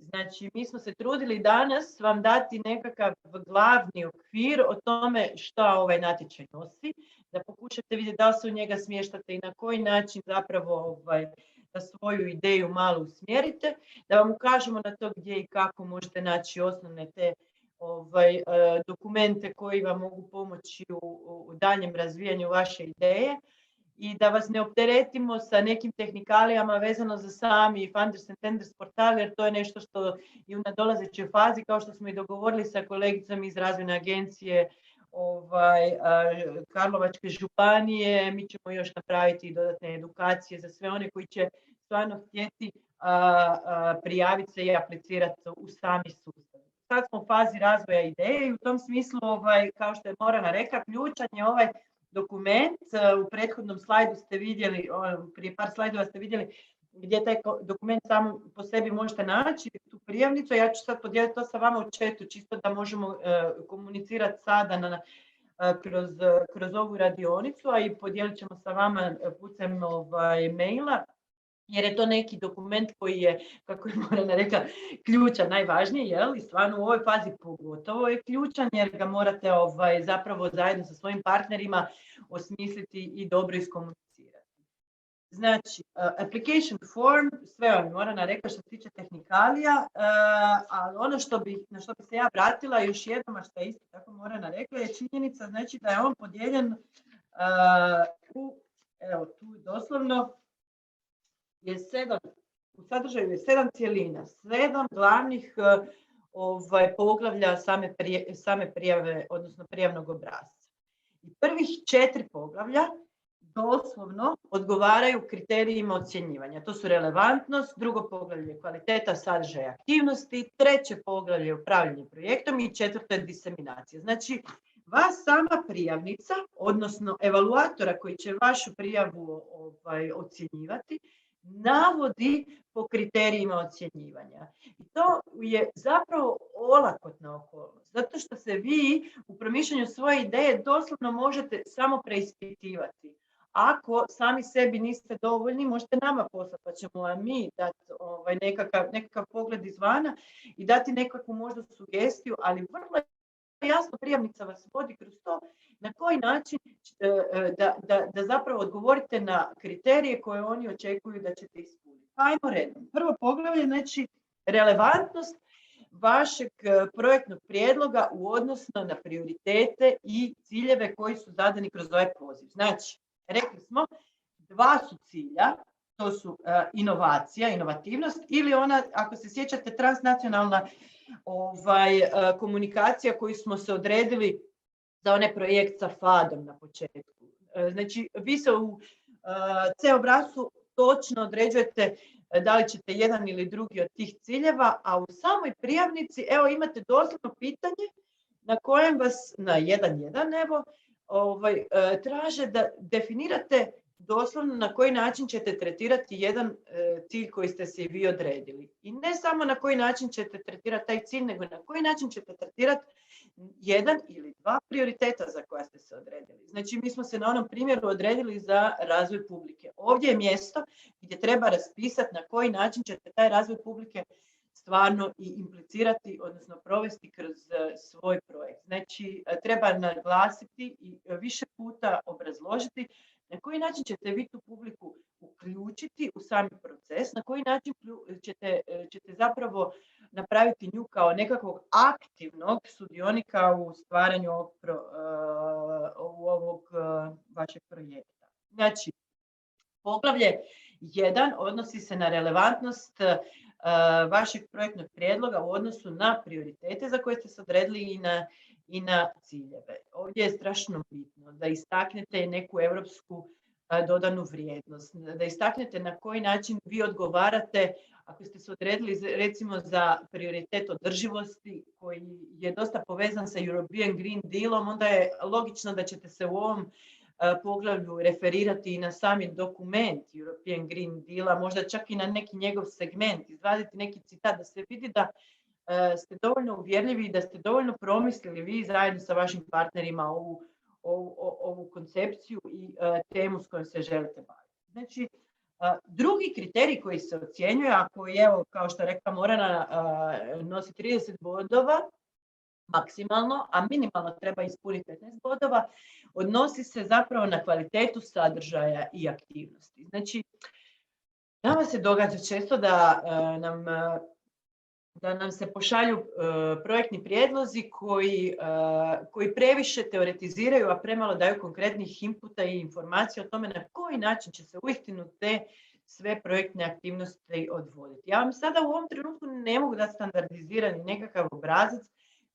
Speaker 3: Znači, mi smo se trudili danas vam dati nekakav glavni okvir o tome šta ovaj natječaj nosi, da pokušate vidjeti da li se u njega smještate i na koji način zapravo da svoju ideju malo usmjerite, da vam ukažemo na to gdje i kako možete naći osnovne te dokumente koji vam mogu pomoći u daljem razvijanju vaše ideje i da vas ne opteretimo sa nekim tehnikalijama vezano za sami Funders and Tenders portal, jer to je nešto što je u nadolazećoj fazi, kao što smo i dogovorili sa kolegicom iz Razvojne agencije Karlovačke županije. Mi ćemo još napraviti dodatne edukacije za sve one koji će stvarno htjeti prijaviti se i aplicirati u sami sustav. Sad smo u fazi razvoja ideje i u tom smislu, kao što je Morana rekla, ključan je ovaj dokument. U prethodnom slajdu ste vidjeli, prije par slajdova ste vidjeli gdje taj dokument samo po sebi možete naći, tu prijavnicu. Ja ću sad podijeliti to sa vama u chatu, čisto da možemo komunicirati sada kroz ovu radionicu, a i podijelit ćemo sa vama putem maila, jer je to neki dokument koji je, kako je Morana rekla, ključan, najvažniji, i stvarno u ovoj fazi pogotovo je ključan, jer ga morate zapravo zajedno sa svojim partnerima osmisliti i dobro iskomunicirati. Znači, application form, sve vam je Morana rekla što se tiče tehnikalija, ali ono na što bi se ja vratila još jednom, a što je isto tako Morana rekla, je činjenica, znači, da je on podijeljen evo tu doslovno, u sadržaju je 7 cjelina, 7 glavnih poglavlja same prijave, odnosno prijavnog obrasca. I prvih 4 poglavlja doslovno odgovaraju kriterijima ocjenjivanja. To su relevantnost, drugo poglavlje je kvaliteta sadržaja aktivnosti, treće poglavlje je upravljanje projektom i četvrto je diseminacija. Znači, vas sama prijavnica, odnosno evaluatora koji će vašu prijavu ocjenjivati, navodi po kriterijima ocjenjivanja. I to je zapravo olakotna okolnost, zato što se vi u promišljanju svoje ideje doslovno možete samo preispitivati. Ako sami sebi niste dovoljni, možete nama poslati, pa ćemo vam mi dati nekakav pogled izvana i dati nekakvu možda sugestiju, ali vrlo jasno prijavnica vas vodi kroz to na koji način da zapravo odgovorite na kriterije koje oni očekuju da ćete ispuniti. Ajmo redom. Prvo poglavlje, znači relevantnost vašeg projektnog prijedloga u odnosu na prioritete i ciljeve koji su zadani kroz ovaj poziv. Znači, rekli smo, 2 su cilja, to su inovacija, inovativnost ili ona, ako se sjećate, transnacionalna komunikacija koju smo se odredili za onaj projekt sa FAD-om na početku. Znači, vi se u C obrascu točno određujete da li ćete jedan ili drugi od tih ciljeva, a u samoj prijavnici, evo, imate doslovno pitanje na kojem vas na 1.1 traže da definirate doslovno na koji način ćete tretirati jedan cilj koji ste si vi odredili. I ne samo na koji način ćete tretirati taj cilj, nego na koji način ćete tretirati 1 ili 2 prioriteta za koja ste se odredili. Znači, mi smo se na onom primjeru odredili za razvoj publike. Ovdje je mjesto gdje treba raspisati na koji način ćete taj razvoj publike stvarno i implicirati, odnosno provesti kroz svoj projekt. Znači, treba naglasiti i više puta obrazložiti na koji način ćete vi tu publiku uključiti u sami proces, na koji način ćete zapravo napraviti nju kao nekakvog aktivnog sudionika u stvaranju ovog vašeg projekta. Znači, poglavlje 1 odnosi se na relevantnost vašeg projektnog prijedloga u odnosu na prioritete za koje ste se odredili i na ciljeve. Ovdje je strašno bitno da istaknete neku europsku dodanu vrijednost, da istaknete na koji način vi odgovarate, ako ste se odredili recimo za prioritet održivosti koji je dosta povezan sa European Green Dealom, onda je logično da ćete se u ovom poglavlju referirati i na sami dokument European Green Deala, možda čak i na neki njegov segment, izvaditi neki citat da se vidi da ste dovoljno uvjerljivi i da ste dovoljno promislili vi zajedno sa vašim partnerima ovu koncepciju i temu s kojom se želite baviti. Znači, drugi kriterij koji se ocjenjuje, a koji, evo, kao što je rekla Morana, nosi 30 bodova maksimalno, a minimalno treba ispuniti 15 bodova, odnosi se zapravo na kvalitetu sadržaja i aktivnosti. Znači, nama se događa često da nam se pošalju projektni prijedlozi koji previše teoretiziraju, a premalo daju konkretnih inputa i informacija o tome na koji način će se uistinu te sve projektne aktivnosti odvoditi. Ja vam sada u ovom trenutku ne mogu dati standardizirani nekakav obrazac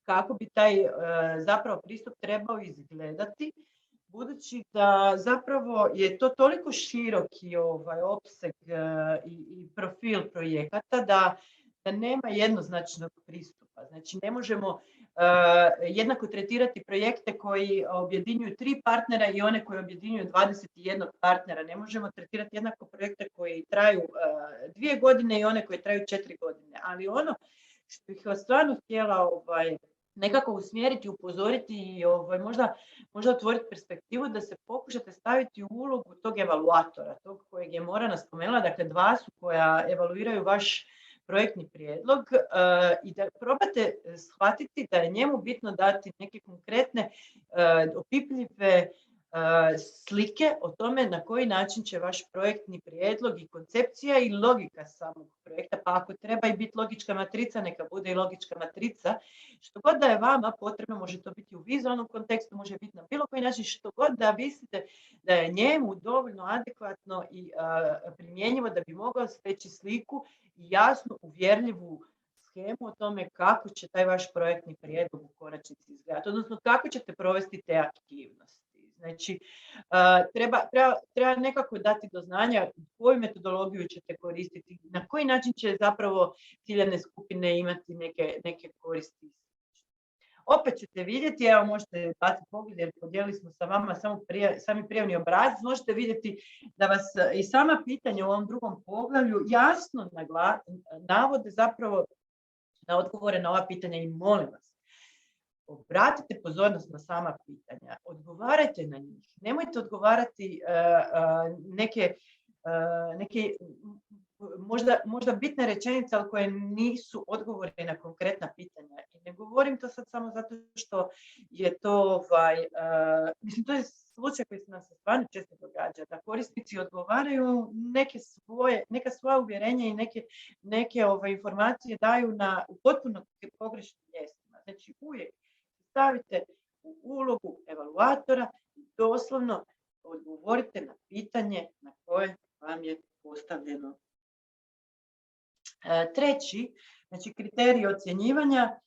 Speaker 3: kako bi taj zapravo pristup trebao izgledati, budući da zapravo je to toliko široki opseg i profil projekata da nema jednoznačnog pristupa. Znači, ne možemo jednako tretirati projekte koji objedinjuju 3 partnera i one koji objedinjuju 21 partnera. Ne možemo tretirati jednako projekte koji traju 2 godine i one koji traju 4 godine. Ali ono što bih vas stvarno htjela nekako usmjeriti, upozoriti i možda otvoriti perspektivu da se pokušate staviti u ulogu tog evaluatora, tog kojeg je Morana spomenula, dakle 2 su koja evaluiraju vaš projektni prijedlog i da probate shvatiti da je njemu bitno dati neke konkretne opipljive slike o tome na koji način će vaš projektni prijedlog i koncepcija i logika samog projekta, pa ako treba i biti logička matrica, neka bude i logička matrica. Što god da je vama potrebno, može to biti u vizualnom kontekstu, može biti na bilo koji način, što god da mislite da je njemu dovoljno adekvatno i primjenjivo da bi mogao steći sliku i jasnu, uvjerljivu schemu o tome kako će taj vaš projektni prijedlog u konačnici izgledati, odnosno kako ćete provesti te aktivnosti. Znači, treba nekako dati do znanja koju metodologiju ćete koristiti, na koji način će zapravo ciljane skupine imati neke koristi. Opet ćete vidjeti, evo možete baciti pogled jer podijelili smo sa vama sami prijavni obrazac, možete vidjeti da vas i sama pitanja u ovom drugom poglavlju jasno navode zapravo na odgovore na ova pitanja i molim vas. Obratite pozornost na sama pitanja, odgovarajte na njih, nemojte odgovarati neke možda bitne rečenice, ali koje nisu odgovori na konkretna pitanja. I ne govorim to sad samo zato što je to, mislim, to je slučaj koji se nam se stvarno često događa, da korisnici odgovaraju neka svoja uvjerenja i neke informacije daju u potpuno pogrešnim mjestima. Znači, uvijek stavite u ulogu evaluatora i doslovno odgovorite na pitanje na koje vam je postavljeno. Treći, znači kriterij ocjenjivanja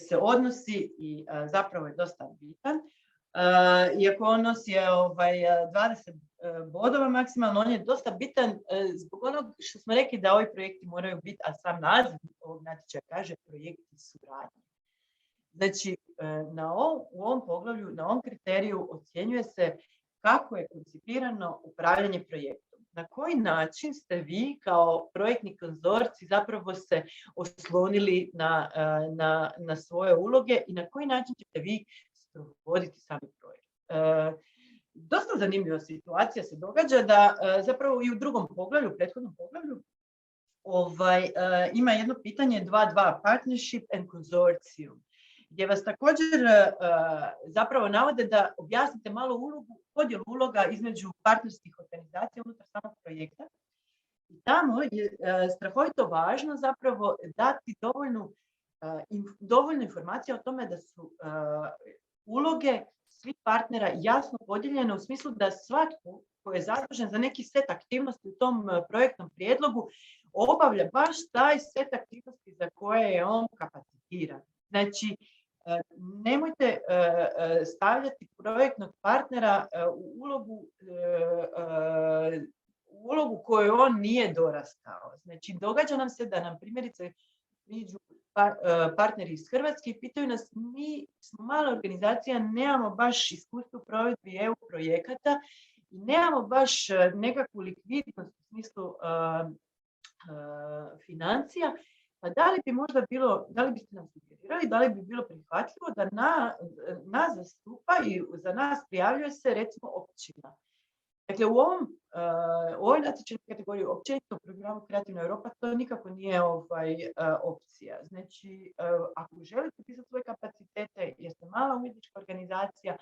Speaker 3: se odnosi i zapravo je dosta bitan. Iako on nosi 20 bodova maksimalno, on je dosta bitan zbog onog što smo rekli da ovi projekti moraju biti, a sam naziv ovog natječaja kaže projekti suradnje. Znači, u ovom poglavlju, na ovom kriteriju ocjenjuje se kako je koncipirano upravljanje projektom. Na koji način ste vi kao projektni konzorcij zapravo se oslonili na svoje uloge i na koji način ćete vi sprovoditi sami projekt. Dosta zanimljiva situacija se događa da zapravo i u drugom poglavlju, prethodnom poglavlju, ima jedno pitanje 2.2 Partnership and Consortium, gdje vas također zapravo navode da objasnite malo podjelu uloga između partnerskih organizacija unutar samog projekta. I tamo je strahovito važno zapravo dati dovoljno informacija o tome da su uloge svih partnera jasno podijeljene u smislu da svatko koji je zadužen za neki set aktivnosti u tom projektnom prijedlogu obavlja baš taj set aktivnosti za koje je on kapacitiran. Znači, nemojte stavljati projektnog partnera u ulogu koju on nije dorastao. Znači, događa nam se da nam primjerice priđu partneri iz Hrvatske i pitaju nas, mi smo mala organizacija, nemamo baš iskustvo u provedbi EU projekata i nemamo baš nekakvu likvidnost u smislu financija, pa da li bi možda bilo, da li biste nam sugerirali, da li bi bilo prihvatljivo da nas zastupa i za nas prijavljuje se recimo općina. Dakle, u ovoj natječajnoj kategoriji općenito u programu Kreativna Europa to nikako nije opcija. Znači, ako želite pisati svoje kapacitete, jer ste mala umjetnička organizacija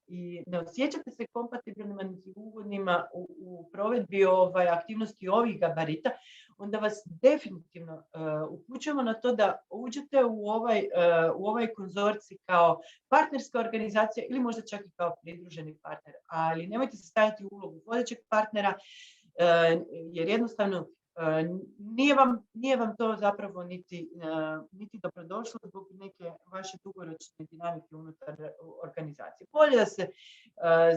Speaker 3: i ne osjećate se kompatibilnima niti ugodnima u provedbi aktivnosti ovih gabarita, onda vas definitivno upućujemo na to da uđete u ovaj konzorcij kao partnerska organizacija ili možda čak i kao pridruženi partner. Ali nemojte se staviti u ulogu vodećeg partnera, jer jednostavno nije vam to zapravo niti dobrodošlo zbog neke vaše dugoročne dinamike unutar organizacije. Bolje da se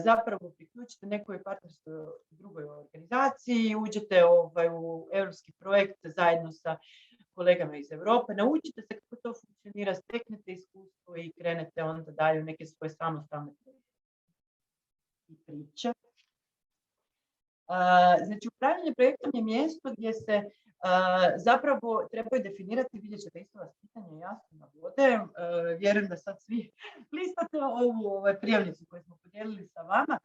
Speaker 3: zapravo priključite nekoj partnerskoj drugoj organizaciji, uđete u europski projekt zajedno sa kolegama iz Europe, naučite se kako to funkcionira, steknete iskustvo i krenete onda dalje u neke svoje samostalne priče. Znači, upravljanje projektom je mjesto gdje se zapravo trebaju definirati, vidjet ćete isto vas pitanje jasno navode. Vjerujem da sad svi listate ovu prijavnicu koju smo podijelili sa vama.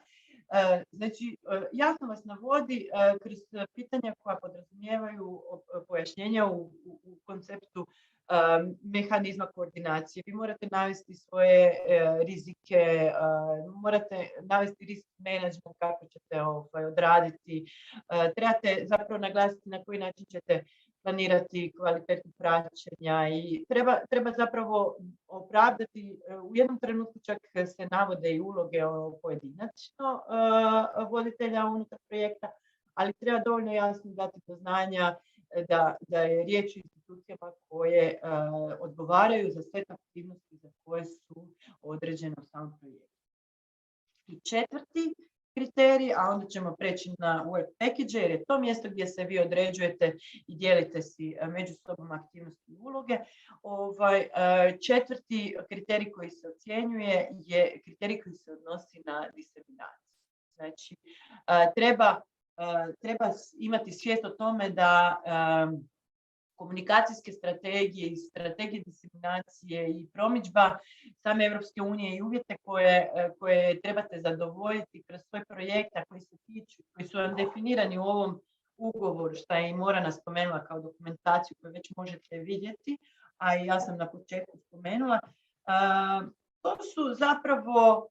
Speaker 3: Znači, jasno vas navodi kroz pitanja koja podrazumijevaju pojašnjenja u konceptu mehanizma koordinacije. Vi morate navesti svoje rizike, morate navesti risk management, kako ćete odraditi. Trebate zapravo naglasiti na koji način ćete planirati kvalitetu praćenja i treba zapravo opravdati, u jednom trenutku čak se navode i uloge pojedinačno voditelja unutar projekta, ali treba dovoljno jasno dati do znanja da je riječ o institucijama koje odgovaraju za sve aktivnosti za koje su određene u samom projektu. I četvrti kriterij, a onda ćemo preći na work package, jer je to mjesto gdje se vi određujete i dijelite si među sobom aktivnosti i uloge. Četvrti kriterij koji se ocjenjuje je kriterij koji se odnosi na diseminaciju. Znači, treba imati svijest o tome da komunikacijske strategije i strategije diseminacije i promidžba same Europske unije i uvjete koje trebate zadovoljiti kroz svoj projekt, koji su vam definirani u ovom ugovoru, što je i Morana spomenula kao dokumentaciju koju već možete vidjeti, a i ja sam na početku spomenula. To su zapravo,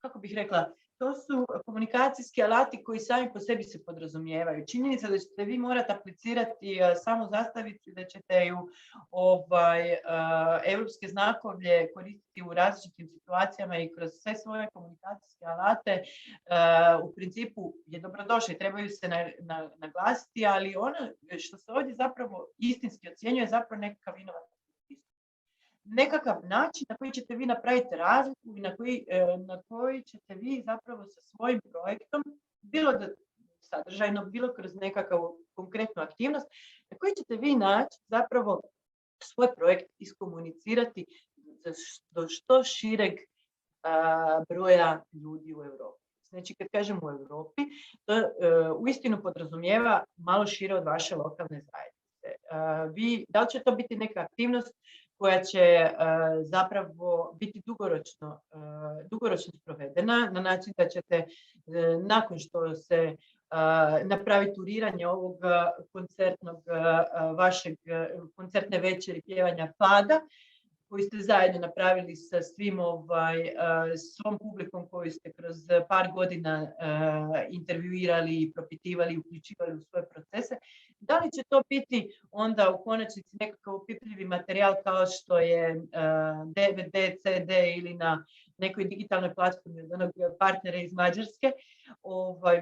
Speaker 3: kako bih rekla, to su komunikacijski alati koji sami po sebi se podrazumijevaju. Činjenica da ćete vi morati aplicirati samo zastavicu i da ćete ju europske znakovlje koristiti u različitim situacijama i kroz sve svoje komunikacijske alate u principu je dobrodošlo i trebaju se naglasiti, ali ono što se ovdje zapravo istinski ocjenjuje je zapravo nekakav inovativni nekakav način na koji ćete vi napraviti razliku i na koji ćete vi zapravo sa svojim projektom, bilo da sadržajno, bilo kroz nekakvu konkretnu aktivnost, na koji ćete vi naći zapravo svoj projekt iskomunicirati do što šireg broja ljudi u Europi. Znači, kad kažem u Europi, to uistinu podrazumijeva malo šire od vaše lokalne zajednice. Da li će to biti neka aktivnost koja će zapravo biti dugoročno provedena na način da ćete nakon što se napravi turiranje ovog vašeg koncertne večeri pjevanja Fada, koji ste zajedno napravili sa svom publikom koju ste kroz par godina intervjuirali, propitivali i uključivali u svoje procese. Da li će to biti onda u konačnici nekakav opipljivi materijal kao što je DVD, CD ili na nekoj digitalnoj platformi od onog partnera iz Mađarske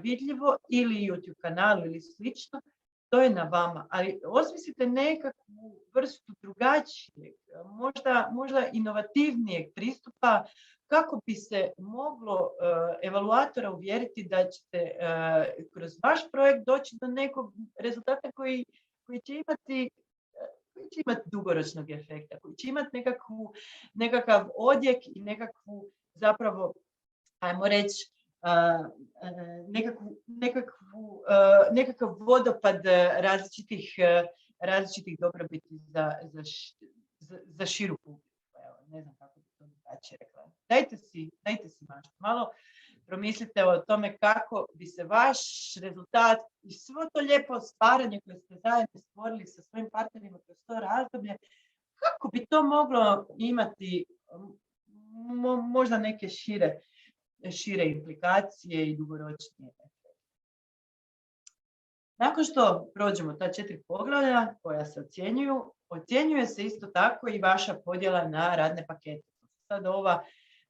Speaker 3: vidljivo ili YouTube kanalu ili slično, to je na vama. Ali osmislite nekakvu vrstu drugačijeg, možda inovativnijeg pristupa kako bi se moglo evaluatora uvjeriti da ćete kroz vaš projekt doći do nekog rezultata koji će imati koji će imati dugoročnog efekta, koji će imati nekakav odjek i zapravo, ajmo reći, nekakav vodopad različitih dobrobiti za širu publiku. Ne znam kako bi to drugačije rekla. Dajte si malo promislite o tome kako bi se vaš rezultat i svo to lijepo stvaranje koje ste zajedno stvorili sa svojim partnerima kroz to razdoblje, kako bi to moglo imati možda neke šire implikacije i dugoročnije efekte. Nakon što prođemo ta 4 poglavlja koja se ocjenjuje se isto tako i vaša podjela na radne pakete. Sad ova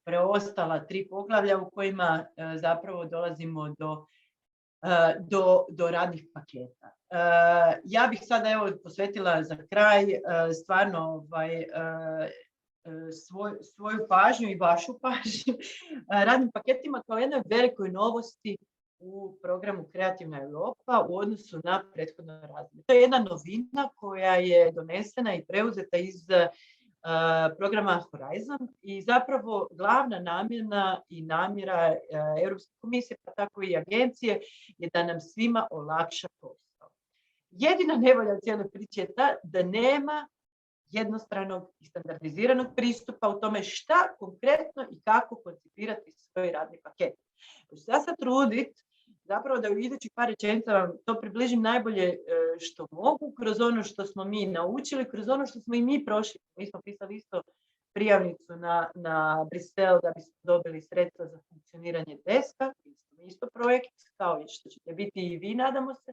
Speaker 3: preostala 3 poglavlja u kojima zapravo dolazimo do radnih paketa. Ja bih sada posvetila za kraj stvarno svoju pažnju i vašu pažnju radnim paketima kao jednoj velikoj novosti u programu Kreativna Europa u odnosu na prethodno razdoblje. To je jedna novina koja je donesena i preuzeta iz programa Horizon i zapravo glavna namjena i namjera Europske komisije, pa tako i agencije, je da nam svima olakša posao. Jedina nevolja u cijeloj priči je ta da nema jednostranog i standardiziranog pristupa u tome šta konkretno i kako koncipirati svoj radni paket. Ja se trudit zapravo da u idućih par rečenica vam to približim najbolje što mogu, kroz ono što smo mi naučili, kroz ono što smo i mi prošli. Mi smo pisali isto prijavnicu na Brisel da bismo dobili sredstva za funkcioniranje deska, isto projekt, kao i što ćete biti i vi, nadamo se.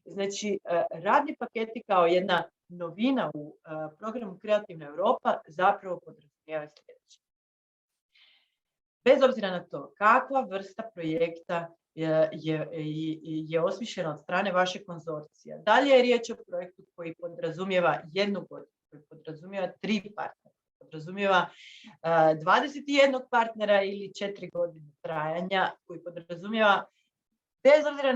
Speaker 3: Znači, radni paketi kao jedna novina u programu Kreativna Europa zapravo podrazumijeva sljedeće. Bez obzira na to kakva vrsta projekta je osmišljena od strane vašeg konzorcija. Dalje je riječ o projektu koji podrazumijeva 1 godinu, koji podrazumijeva 3 partnera, podrazumijeva 21 partnera ili 4 godine trajanja, koji podrazumijeva bez obzira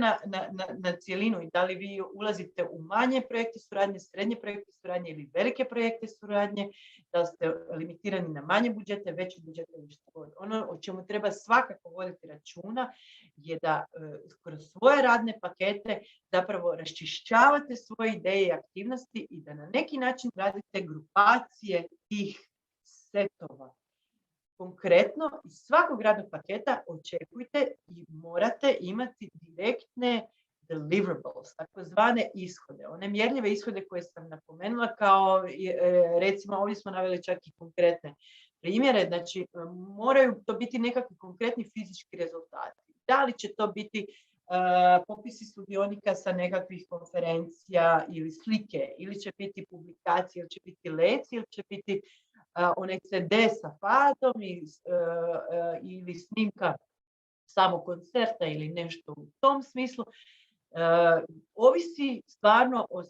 Speaker 3: na cijelinu i da li vi ulazite u manje projekte suradnje, srednje projekte suradnje ili velike projekte suradnje, da ste limitirani na manje budžete, veće budžete ili što god. Ono o čemu treba svakako voditi računa je da kroz svoje radne pakete zapravo raščišćavate svoje ideje i aktivnosti i da na neki način radite grupacije tih setova. Konkretno, iz svakog radnog paketa očekujte i morate imati direktne deliverables, takozvane ishode. One mjerljive ishode koje sam napomenula, kao recimo ovdje smo naveli čak i konkretne primjere, znači moraju to biti nekakvi konkretni fizički rezultati. Da li će to biti popisi sudionika sa nekakvih konferencija ili slike, ili će biti publikacije, ili će biti leci, ili će biti onaj CD sa fazom ili snimka samog koncerta ili nešto u tom smislu. Ovisi stvarno o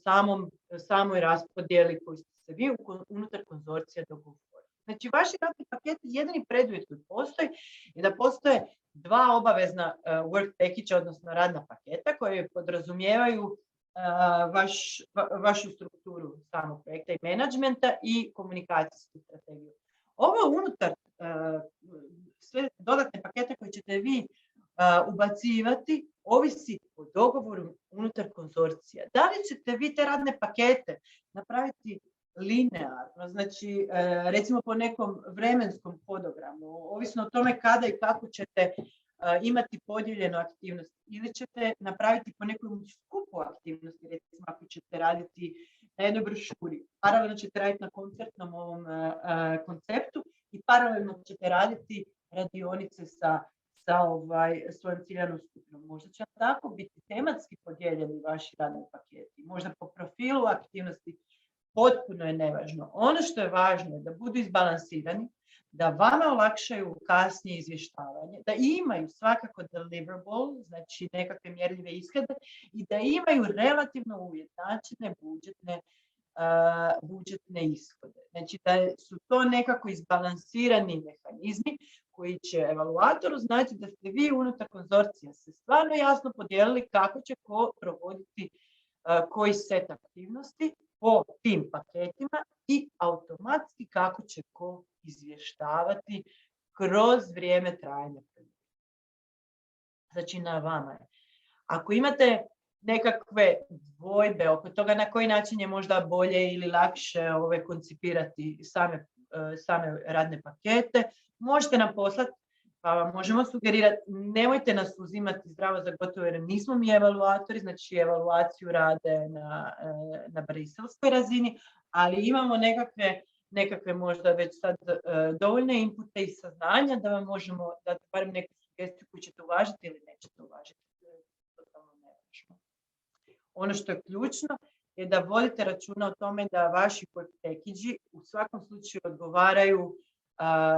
Speaker 3: samoj raspodjeli koju ste se vi unutar konzorcija dogovorili. Znači, vaši radni paketi, jedini preduvjet koji postoji je da postoje 2 obavezna work package, odnosno radna paketa koje podrazumijevaju vašu strukturu samog projekta i menadžmenta i komunikacijsku strategiju. Ovo unutar sve dodatne pakete koje ćete vi ubacivati ovisi o dogovoru unutar konzorcija. Da li ćete vi te radne pakete napraviti linearno, znači recimo po nekom vremenskom hodogramu, ovisno o tome kada i kako ćete imati podijeljenu aktivnost, ili ćete napraviti po nekom skupu aktivnosti, recimo ako ćete raditi na jednoj brošuri, paralelno ćete raditi na koncertnom ovom konceptu i paralelno ćete raditi radionice sa svojom ciljanom skupinom. Možda će tako biti tematski podijeljeni vaši radni paketi, možda po profilu aktivnosti, potpuno je nevažno. Ono što je važno je da budu izbalansirani, da vama olakšaju kasnije izvještavanje, da imaju svakako deliverable, znači nekakve mjerljive ishode i da imaju relativno ujednačene budžetne ishode. Znači da su to nekako izbalansirani mehanizmi koji će evaluatoru znači da ste vi unutar konzorcija se stvarno jasno podijelili kako će ko provoditi koji set aktivnosti po tim paketima i automatski kako će ko izvještavati kroz vrijeme trajanja projekta. Znači na vama je. Ako imate nekakve dvojbe oko toga na koji način je možda bolje ili lakše koncipirati same radne pakete, možete nam poslati, pa vam možemo sugerirati, nemojte nas uzimati zdravo za gotovo jer nismo mi evaluatori, znači evaluaciju rade na briselskoj razini, ali imamo nekakve možda već sad dovoljne inpute i saznanja da vam možemo dati barem neku sugestiju koju ćete uvažiti ili nećete uvažiti. Ono što je ključno je da vodite računa o tome da vaši package u svakom slučaju odgovaraju,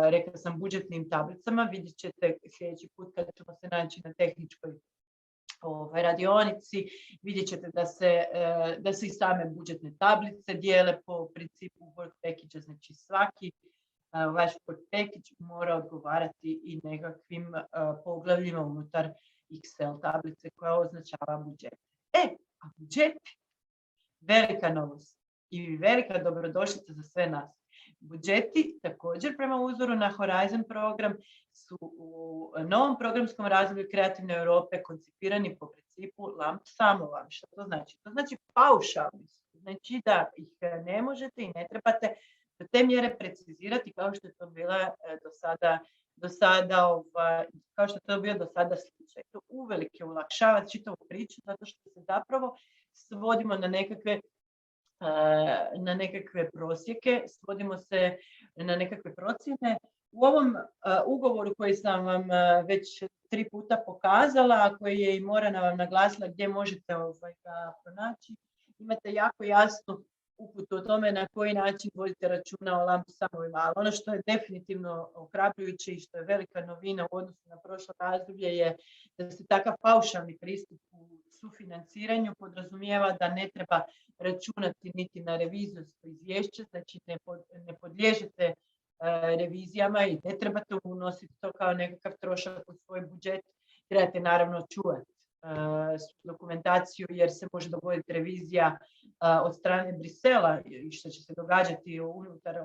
Speaker 3: rekla sam, budžetnim tablicama. Vidjet ćete sljedeći put kada ćemo se naći na tehničkoj radionici, vidjet ćete da se i same budžetne tablice dijele po principu work package, znači svaki vaš work package mora odgovarati i nekakvim poglavljima unutar Excel tablice koja označava budžet. A budžeti, velika novost i velika dobrodošlica za sve nas. Budžeti, također prema uzoru na Horizon program, su u novom programskom razdoblju Kreativne Europe koncipirani po principu lump sumova. Što to znači? To znači paušalni. Znači da ih ne možete i ne trebate do te mjere precizirati kao što je to bila kao što je to bio do sada slučaj. To uvelike olakšava čitavu priču zato što se zapravo svodimo na nekakve prosjeke, svodimo se na nekakve procjene. U ovom ugovoru koji sam vam već 3 puta pokazala, a koji je i Morana vam naglasila gdje možete ga pronaći, imate jako jasnu uputu o tome na koji način vodite računa o lump sumovima. Ali ono što je definitivno ohrabrujuće i što je velika novina u odnosu na prošlo razdoblje je da se takav paušalni pristup u sufinanciranju podrazumijeva da ne treba računati niti na revizorsko izvješće, znači ne podliježete revizijama i ne trebate unositi to kao nekakav trošak u svoj budžet. Trebate naravno čuvati dokumentaciju jer se može dogoditi revizija od strane Brisela i što će se događati unutar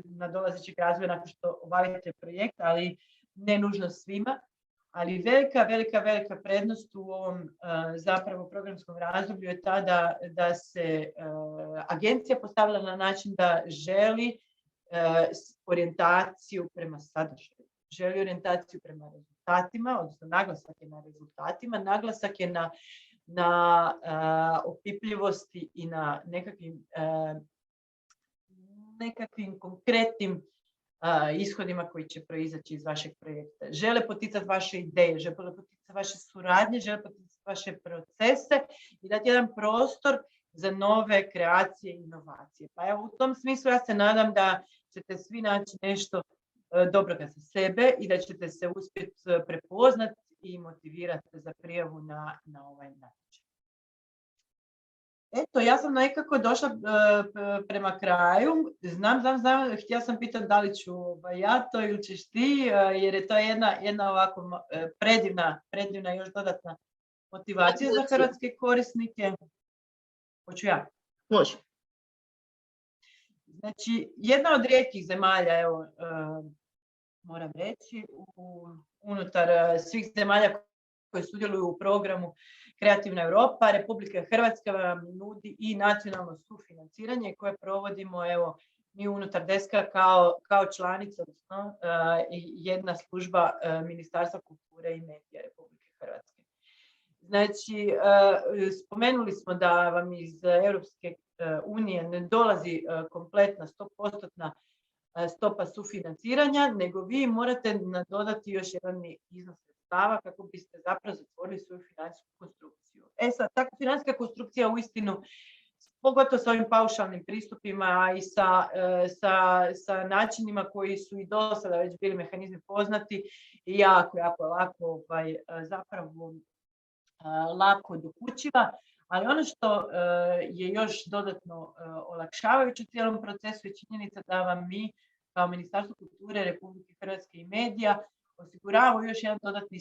Speaker 3: nadolazećeg razvoja nakon što obavite projekt, ali ne nužno svima. Ali velika prednost u ovom zapravo programskom razdoblju je ta da se agencija postavila na način da želi orijentaciju prema sadržaju, želi orijentaciju prema rezultatima, odnosno naglasak je na rezultatima, naglasak je na opipljivosti i na nekakvim konkretnim ishodima koji će proizaći iz vašeg projekta. Žele poticati vaše ideje, žele poticati vaše suradnje, žele poticati vaše procese i dati jedan prostor za nove kreacije i inovacije. Pa evo, u tom smislu ja se nadam da ćete svi naći nešto dobroga za sebe i da ćete se uspjeti prepoznati i motivirati za prijavu na ovaj natječaj. Eto, ja sam nekako došla prema kraju. Znam, htjela sam pitati da li ću ja to ili ćeš ti, jer je to jedna ovako predivna još dodatna motivacija za hrvatske korisnike. Hoću ja?
Speaker 4: Može.
Speaker 3: Znači, jedna od rijetkih zemalja, evo, moram reći, unutar svih zemalja koje sudjeluju u programu Kreativna Europa, Republika Hrvatska vam nudi i nacionalno sufinanciranje koje provodimo, evo, mi unutar Deska kao članica, odnosno jedna služba Ministarstva kulture i medija Republike Hrvatske. Znači, spomenuli smo da vam iz Europske unije ne dolazi kompletna 100% stopa sufinanciranja, nego vi morate nadodati još jedan iznos sredstava kako biste zapravo zatvorili svoju financijsku konstrukciju. Sad, takva financijska konstrukcija uistinu, pogotovo s ovim paušalnim pristupima i sa načinima koji su i do sada već bili mehanizmi poznati i jako lako zapravo lako dokučiva. Ali ono što je još dodatno olakšavajuće u cijelom procesu je činjenica da vam mi kao Ministarstvo kulture Republike Hrvatske i medija osiguravamo još jedan dodatni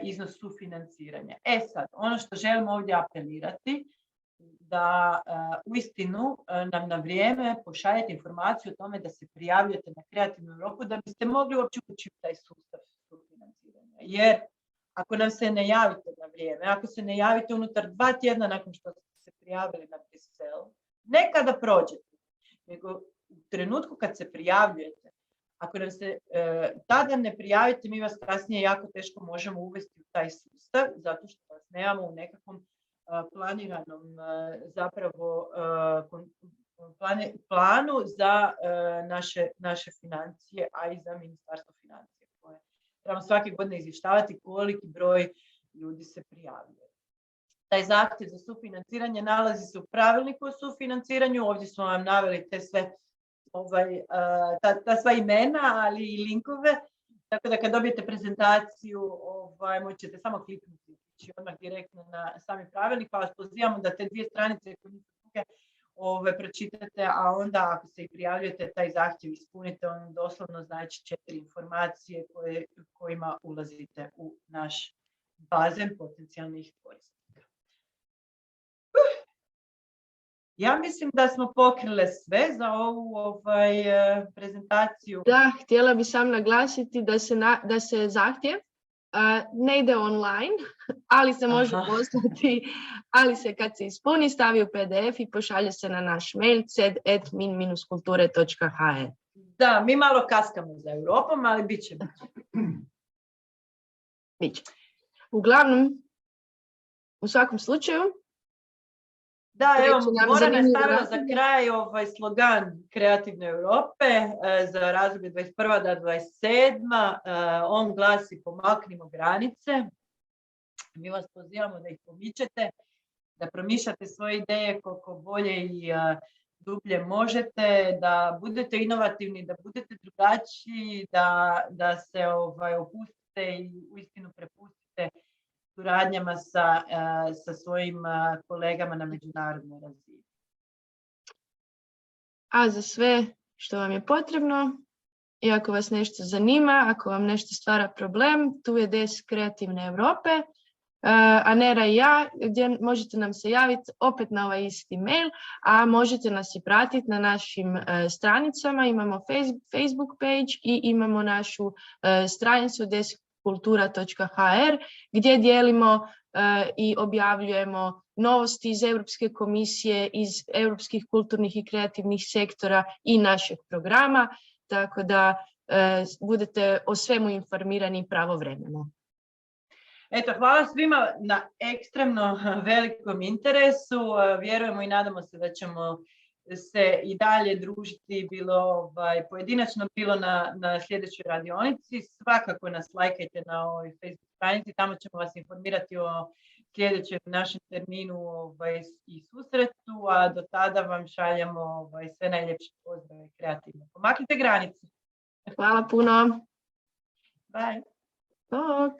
Speaker 3: iznos sufinanciranja. Sad, ono što želimo ovdje apelirati da uistinu nam na vrijeme pošaljete informaciju o tome da se prijavljujete na Kreativnu Europu da biste mogli uopće ući u taj sustav sufinanciranja. Jer ako nam se ne javite na vrijeme, ako se ne javite unutar 2 tjedna nakon što ste se prijavili na Brisel, ne kada prođete, nego u trenutku kad se prijavljujete, ako nam se tada ne prijavite, mi vas kasnije jako teško možemo uvesti u taj sustav, zato što vas nemamo u nekakvom planiranom zapravo planu za naše financije, a i za Ministarstvo financija koje trebamo svake godine izvještavati koliki broj ljudi se prijavljuje. Taj zahtjev za sufinanciranje nalazi se u pravilniku o sufinanciranju. Ovdje smo vam naveli te sve ta sva imena, ali i linkove. Tako da kad dobijete prezentaciju, možete samo kliknuti odmah direktno na sami pravilnik, pa vas pozivamo da te 2 stranice koje nisu druge pročitate, a onda ako se i prijavljujete taj zahtjev ispunite, on doslovno znači 4 informacije kojima ulazite u naš bazen potencijalnih korisnika. Ja mislim da smo pokrile sve za ovu prezentaciju.
Speaker 4: Da, htjela bi sam naglasiti da se zahtjev ne ide online, ali se može poslati, ali se kad se ispuni stavi u PDF i pošalje se na naš mail ced@min-kulture.hr.
Speaker 3: Da, mi malo kaskamo za Europom, ali bit će.
Speaker 4: Biće. Uglavnom, u svakom slučaju,
Speaker 3: da, evo, Morana je stavila za kraj slogan Kreativne Europe za razdoblje 21. do 27. On glasi pomaknimo granice. Mi vas pozivamo da ih pomičete, da promišljate svoje ideje koliko bolje i dublje možete, da budete inovativni, da budete drugačiji, da se opustite i uistinu prepustite suradnjama sa svojim kolegama na međunarodnoj razini.
Speaker 4: A za sve što vam je potrebno, i ako vas nešto zanima, ako vam nešto stvara problem, tu je desk Kreativne Europe, Anera i ja, gdje možete nam se javiti opet na ovaj isti mail, a možete nas i pratiti na našim stranicama. Imamo Facebook page i imamo našu stranicu deskkultura.hr gdje dijelimo i objavljujemo novosti iz Europske komisije, iz europskih kulturnih i kreativnih sektora i našeg programa, tako da budete o svemu informirani pravovremeno.
Speaker 3: Eto, hvala svima na ekstremno velikom interesu. Vjerujemo i nadamo se da ćemo se i dalje družiti, bilo pojedinačno, bilo na sljedećoj radionici. Svakako nas lajkajte na ovoj Facebook stranici, tamo ćemo vas informirati o sljedećem našem terminu i susretu, a do tada vam šaljemo sve najljepše pozdrave kreativno. Pomaknite granice.
Speaker 4: Hvala puno.
Speaker 3: Bye.
Speaker 4: Bog.